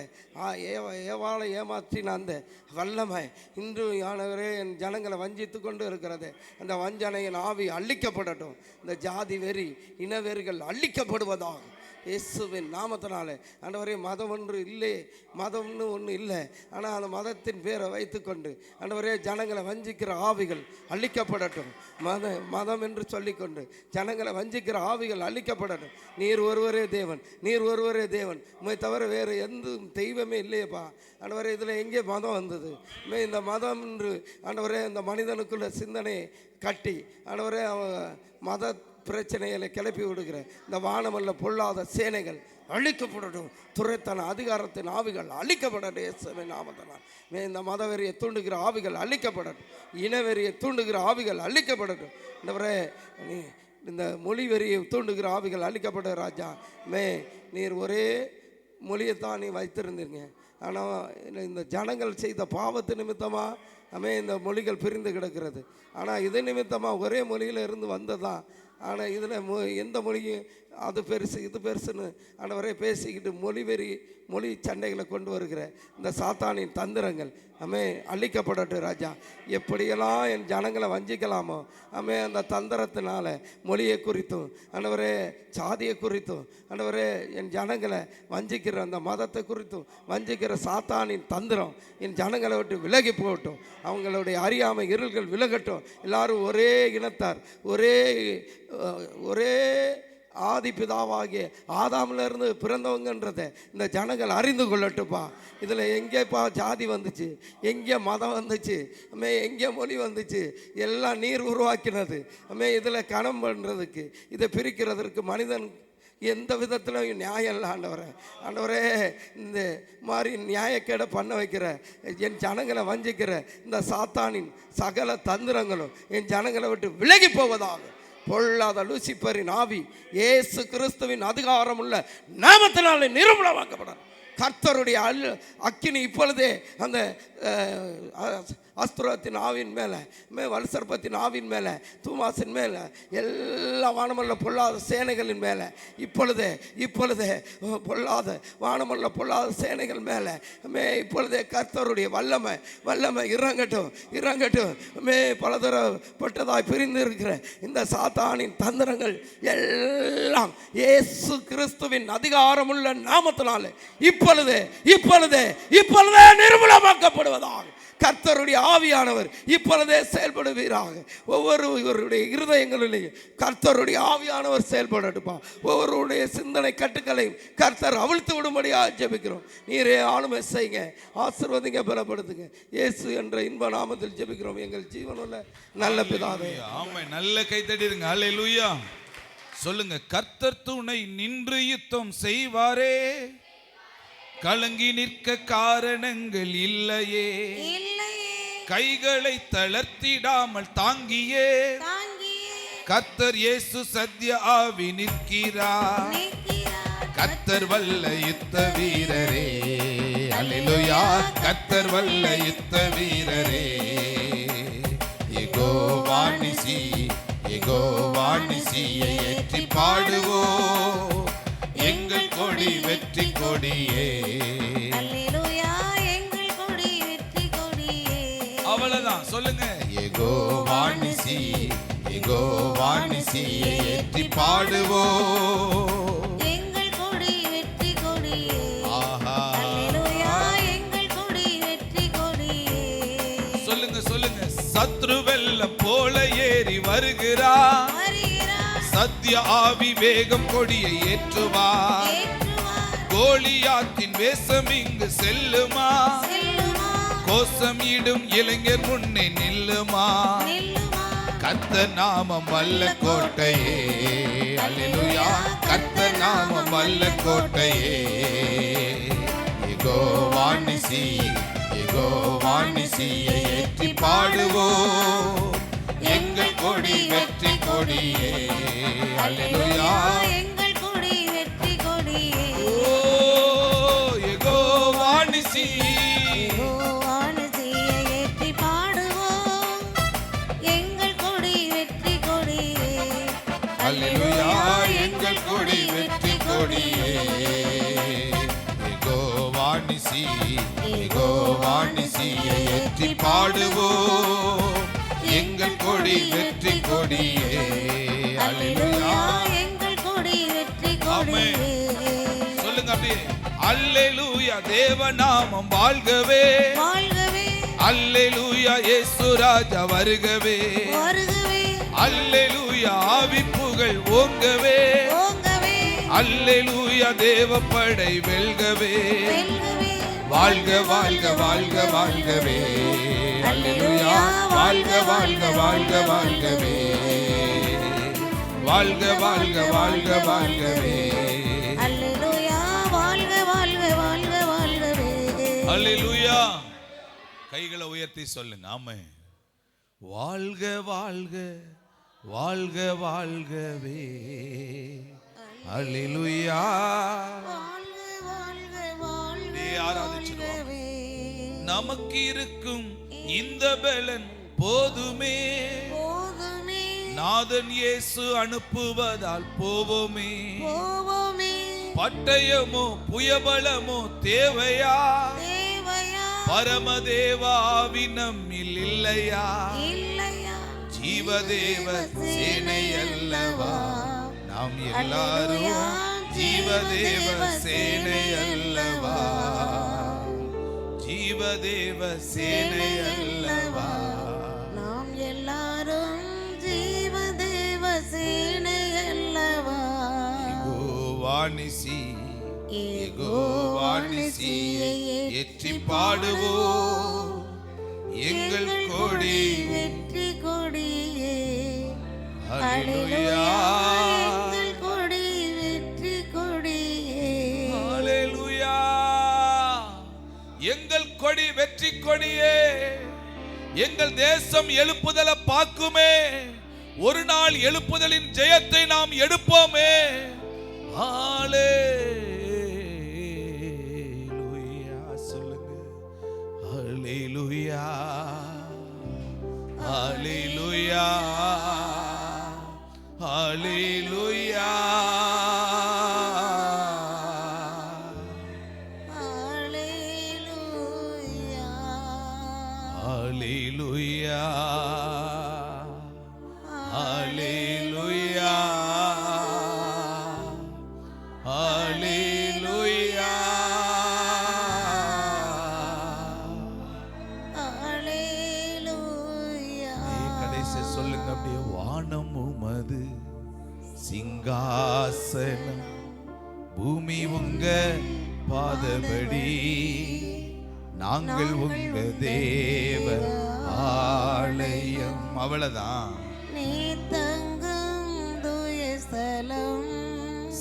S7: ஏவாளை ஏமாற்றின அந்த வல்லமை இன்று ஆண்டவரே என் ஜனங்களை வஞ்சித்து கொண்டு இருக்கிறது. அந்த வஞ்சனையின் ஆவி அழிக்கப்படட்டும். இந்த ஜாதி வெறி இனவெறிகள் அழிக்கப்படுவதாக இயேசுவின் நாமத்தினாலே. ஆண்டவரே, மதம் ஒன்று இல்லை, மதம்னு ஒன்று இல்லை. ஆனால் அந்த மதத்தின் பேரை வைத்துக்கொண்டு ஆண்டவரே ஜனங்களை வஞ்சிக்கிற ஆவிகள் அழிக்கப்படட்டும். மதம் என்று சொல்லிக்கொண்டு ஜனங்களை வஞ்சிக்கிற ஆவிகள் அழிக்கப்படட்டும். நீர் ஒருவரே தேவன், நீர் ஒருவரே தேவன், உண்மை தவிர வேறு எந்த தெய்வமே இல்லையப்பா. ஆண்டவரே, இதில் எங்கே மதம் வந்தது? இந்த மதம் என்று ஆண்டவரே இந்த மனிதனுக்குள்ள சிந்தனையை கட்டி ஆண்டவரே மத பிரச்சனைகளை கிளப்பி விடுகிற இந்த வானமல்ல பொல்லாத சேனைகள் அழிக்கப்படட்டும். துரைத்தன அதிகாரத்தின் ஆவிகள் அழிக்கப்படட்டும். இயேசுவின் நாமத்தினால் இந்த மதவெறியை தூண்டுகிற ஆவிகள் அழிக்கப்படட்டும். இனவெறியை தூண்டுகிற ஆவிகள் அழிக்கப்படட்டும். நீ இந்த மொழி வெறியை தூண்டுகிற ஆவிகள் அழிக்கப்பட்ட ராஜா. நீர் ஒரே மொழியைத்தான் நீ வைத்திருந்தீங்க. ஆனால் இந்த ஜனங்கள் செய்த பாவத்து நிமித்தமாக இந்த மொழிகள் பிரிந்து கிடக்கிறது. ஆனால் இது நிமித்தமாக ஒரே மொழியில் இருந்து வந்ததான். ஆனால் இதில் எந்த மொழியும் அது பெருசு இது பெருசுன்னு ஆண்டவரே பேசிக்கிட்டு மொழி சண்டைகளை கொண்டு வருகிற இந்த சாத்தானின் தந்திரங்கள் அழிக்கப்படட்டும் ராஜா. எப்படியெல்லாம் என் ஜனங்களை வஞ்சிக்கலாமோ அந்த தந்திரத்தினால மொழியை குறித்தும் ஆண்டவரே சாதியை குறித்தும் ஆண்டவரே என் ஜனங்களை வஞ்சிக்கிற அந்த மதத்தை குறித்தும் வஞ்சிக்கிற சாத்தானின் தந்திரம் என் ஜனங்களை விட்டு விலகி போகட்டும். அவங்களுடைய அறியாமை இருள்கள் விலகட்டும். எல்லாரும் ஒரே இனத்தார், ஒரே ஆதி பிதாவாகிய ஆதாமிலிருந்து பிறந்தவங்கன்றதை இந்த ஜனங்கள் அறிந்து கொள்ளட்டுப்பா. இதில் எங்கேப்பா ஜாதி வந்துச்சு, எங்கே மதம் வந்துச்சு, எங்கே மொழி வந்துச்சு? எல்லாம் நீர் உருவாக்கினது. இதில் கணம் பண்ணுறதுக்கு இதை பிரிக்கிறதற்கு மனிதன் எந்த விதத்திலும் நியாயம் இல்லை. ஆண்டவரே இந்த மாதிரி நியாயக்கேடை பண்ண வைக்கிற என் ஜனங்களை வஞ்சிக்கிற இந்த சாத்தானின் சகல தந்திரங்களும் என் ஜனங்களை விட்டு விலகி போவதாக. பொல்லாத லூசிபரின் ஆவி இயேசு கிறிஸ்துவின் அதிகாரம் உள்ள நாமத்தினாலே நிர்மூலமாக்கப்படும். கர்த்தருடைய அக்கினி இப்பொழுதே அந்த அஸ்திரத்தின் ஆவின் மேலே, வலுசர்ப்பத்தின் ஆவின் மேலே, தூமாசின் மேலே, எல்லா வானமல்ல பொல்லாத சேனைகளின் மேலே இப்பொழுதே பொல்லாத வானமல்ல பொல்லாத சேனைகள் மேலே இப்பொழுதே கர்த்தருடைய வல்லமை இறங்கட்டும். பலதரப்பட்டதாய் பிரிந்து இருக்கிற இந்த சாத்தானின் தந்திரங்கள் எல்லாம் இயேசு கிறிஸ்துவின் அதிகாரமுள்ள நாமத்தினாலே இப்பொழுதே நிர்மூலமாக்கப்படுவதாக கர்த்தருடைய ஆவியானவர் இப்பொழுதே செயல்படுவீராக. ஒவ்வொருவருடைய இருதயங்களிலேயும் கர்த்தருடைய ஆவியானவர் செயல்படட்டுப்பா. ஒவ்வொருடைய சிந்தனை கட்டுக்களையும் கர்த்தர் அவிழ்த்து விடும்படியாக ஜெபிக்கிறோம். நீரே ஆளுமை செய்யுங்க, ஆசீர்வதிங்க, பலப்படுத்துங்க. இயேசு என்ற இன்ப நாமத்தில் ஜெபிக்கிறோம் எங்கள் ஜீவனுள்ள நல்ல பிதாவே.
S4: ஆமென். நல்ல கை தட்டிடுங்க. அல்லேலூயா சொல்லுங்க. கர்த்தர் துணை நின்று யுத்தம் செய்வாரே, கலங்கி நிற்க காரணங்கள் இல்லையே, கைகளை தளர்த்திடாமல் தாங்கியே கர்த்தர் இயேசு சத்திய ஆவி நிற்கிறார். கர்த்தர் வல்ல யுத்த வீரரே, அல்லேலூயா, கர்த்தர் வல்ல யுத்த வீரரே. யெகோவானிசியை ஏற்றி பாடுவோ, எங்கள் கொடி வெற்றி கொடியே. அவ்வளவுதான் சொல்லுங்க. யெகோவானிசியை ஏற்றி பாடுவோ,
S2: எங்கள் கொடி வெற்றி கொடியே. அல்லேலூயா, எங்கள் கொடி வெற்றி கொடியே.
S4: சொல்லுங்க. சத்ரு வெள்ளம் போல ஏறி வருகிறார், சத்திய ஆவி வேகம் கொடியை ஏற்றுவார். கோலியாத்தின் வேஷம் இங்கு செல்லுமா, கோஷம் இடும் இளைஞர் முன்னே நில்லுமா. கர்த்தர் நாமம் வல்ல கோட்டையே, அல்லேலூயா, கர்த்தர் நாமம் வல்ல கோட்டையே. யெகோவானிசியை ஏற்றி பாடுவோ, எங்கள்
S3: கொடியே
S2: அல்லேலூயா
S3: அல்லேலூயா
S2: எங்கள் கொடி வெற்றி கொடியே
S3: ஓ யெகோவா நிசி
S2: யெகோவானசியை ஏற்றி பாடுவோம் எங்கள் கொடி வெற்றி கொடியே
S3: அல்லேலூயா எங்கள் கொடி வெற்றி கொடியே யெகோவா நிசி யெகோவா நிசியை ஏற்றி பாடுவோம் எங்கள் கொடி வெற்றி கொடியே அல்லேலூயா
S2: எங்கள் கொடி வெற்றி
S3: ஆமென்.
S2: கொடியே
S3: சொல்லுங்க அப்படியே அல்லேலூயா தேவநாமம் வாழ்கவே
S2: வாழ்கவே
S3: அல்லேலூயா இயேசு ராஜா வருகவே
S2: வருகவே
S3: அல்லேலூயா ஆவி புகழ் ஓங்கவே
S2: ஓங்கவே
S3: அல்லேலூயா தேவப்படை வெல்கவே
S2: வெல்கவே
S3: வாழ்க வாழ்க வாழ்க வாழ்கவே அல்லேலூயா வாழ்க வாழ்க வாழ்க வாழ்கவே வாழ்க வாழ்க வாழ்க வாழ்கவே
S2: அல்லேலூயா வாழ்க வாழ்க வாழ்க வாழ்கவே
S3: அல்லேலூயா கைகளை உயர்த்தி சொல்லுங்க ஆமென் வாழ்க வாழ்க வாழ்க வாழ்கவே அல்லேலூயா
S2: வாழ்க வாழ்க வாழ்க
S3: நீ ஆராதிச்சிடுவாங்க
S2: வாழ்கவே
S3: நமக்கு இருக்கும் இந்த பலன் போதுமே
S2: போதுமே
S3: நாதன் இயேசு அனுப்புவதால் போவோமே
S2: போவோமே
S3: பட்டயமோ புயபலமோ தேவையா
S2: தேவையா
S3: பரமதேவாவி நம்மில் இல்லையா
S2: இல்லையா
S3: ஜீவதேவ சேனை அல்லவா நாம் எல்லாரும் ஜீவதேவ சேனை அல்லவா ஜீவதேவ சேனை அல்லவா
S2: நாம் எல்லாரும் ஜீவதேவ சேனை அல்லவா
S3: யெகோவானிசி யெகோவானிசியை ஏற்றி பாடுவோம் எங்கள் கொடி
S2: வெற்றி கொடியே
S3: அல்லேலூயா
S2: எங்கள் கொடி வெற்றி கொடியே
S3: அல்லேலூயா எங்கள் கொடி வெற்றி கொடியே எங்கள் தேசம் எழுப்புதலை பார்க்குமே ஒரு நாள் எழுப்புதலின் ஜெயத்தை நாம் எடுப்போமே அல்லேலூயா சொல்லுங்க அல்லேலூயா அல்லேலூயா அல்லேலூயா
S2: அல்லேலூயா
S3: Hallelujah. Hallelujah.
S2: அல்லேலூயா
S3: கடைசி சொல்லுங்க அப்படியே வானம் உமது சிங்காசனம் பூமி உங்க பாதபடி நாங்கள் உங்க தேவ ஆலயம் அவ்வளவுதான்
S2: நீ தங்கும் தூய ஸ்தலம்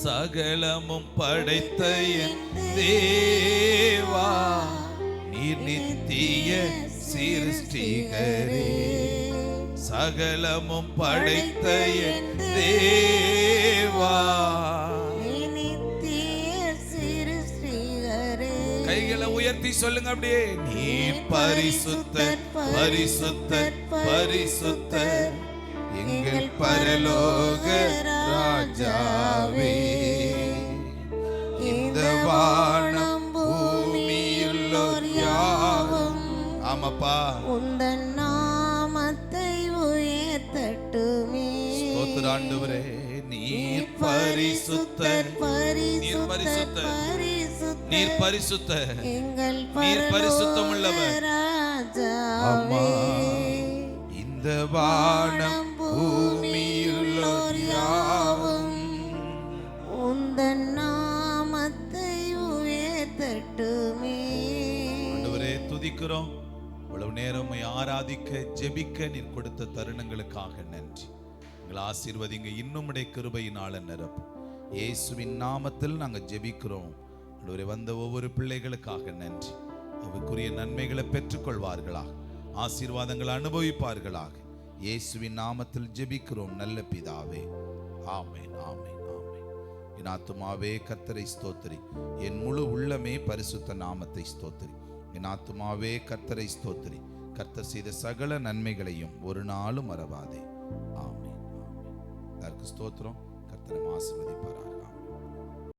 S3: சகலமும் படைத்த என் தேவா நீர் நித்திய சிருஷ்டிகரே சகலமும் படைத்த என் தேவா
S2: நீ நித்திய சிருஷ்டிகரே
S3: கைகளை உயர்த்தி சொல்லுங்க அப்படியே நீ பரிசுத்தர் பரிசுத்தர் பரிசுத்தர் எங்கள் பரலோக ராஜாவே இந்த வானம் பூமியுள்ளோர் யாவும் ஆமாப்பா
S2: உந்தன் நாமத்தை உயர்த்தட்டுமே
S3: ஸ்தோத்திர ஆண்டவரே நீர் பரிசுத்தர் நீர் பரிசுத்தர் நீர் பரிசுத்தர்
S2: எங்கள்
S3: நீர் பரிசுத்தமுள்ளவர் அம்மா இந்த வானம் பூமியுள்ளோர் யாவும்
S2: உந்தன் நாமத்தை உயர்த்தட்டுமே
S3: ஆண்டவரே துதிக்கிறோம் இவ்வளவு நேரம் உம்மை ஆராதிக்க ஜெபிக்க நீர் கொடுத்த தருணங்களுக்காக நன்றி எங்களை ஆசீர்வதிங்க இன்னும் உடைய கிருபையினால நிரப்பு இயேசுவின் நாமத்தில் நாங்கள் ஜெபிக்கிறோம் ஆண்டவரே வந்த ஒவ்வொரு பிள்ளைகளுக்காக நன்றி அவருக்குரிய நன்மைகளை பெற்றுக்கொள்வார்களாக ஆசீர்வாதங்களை அனுபவிப்பார்களாக இயேசுவின் நாமத்தில் ஜெபிக்கிறோம் நல்ல பிதாவே. ஆமென், ஆமென், ஆமென். என் ஆத்துமாவே கர்த்தரை ஸ்தோத்திரி, என் முழு உள்ளமே பரிசுத்த நாமத்தை ஸ்தோத்திரி. என் ஆத்துமாவே கர்த்தரை ஸ்தோத்திரி, கர்த்தர் செய்த சகல நன்மைகளையும் ஒரு நாளும் மறவாதே. ஆமென், ஆமென். எல்லாருக்கும் ஸ்தோத்திரம். கர்த்தரை ஆசீர்வதிப்பாராக.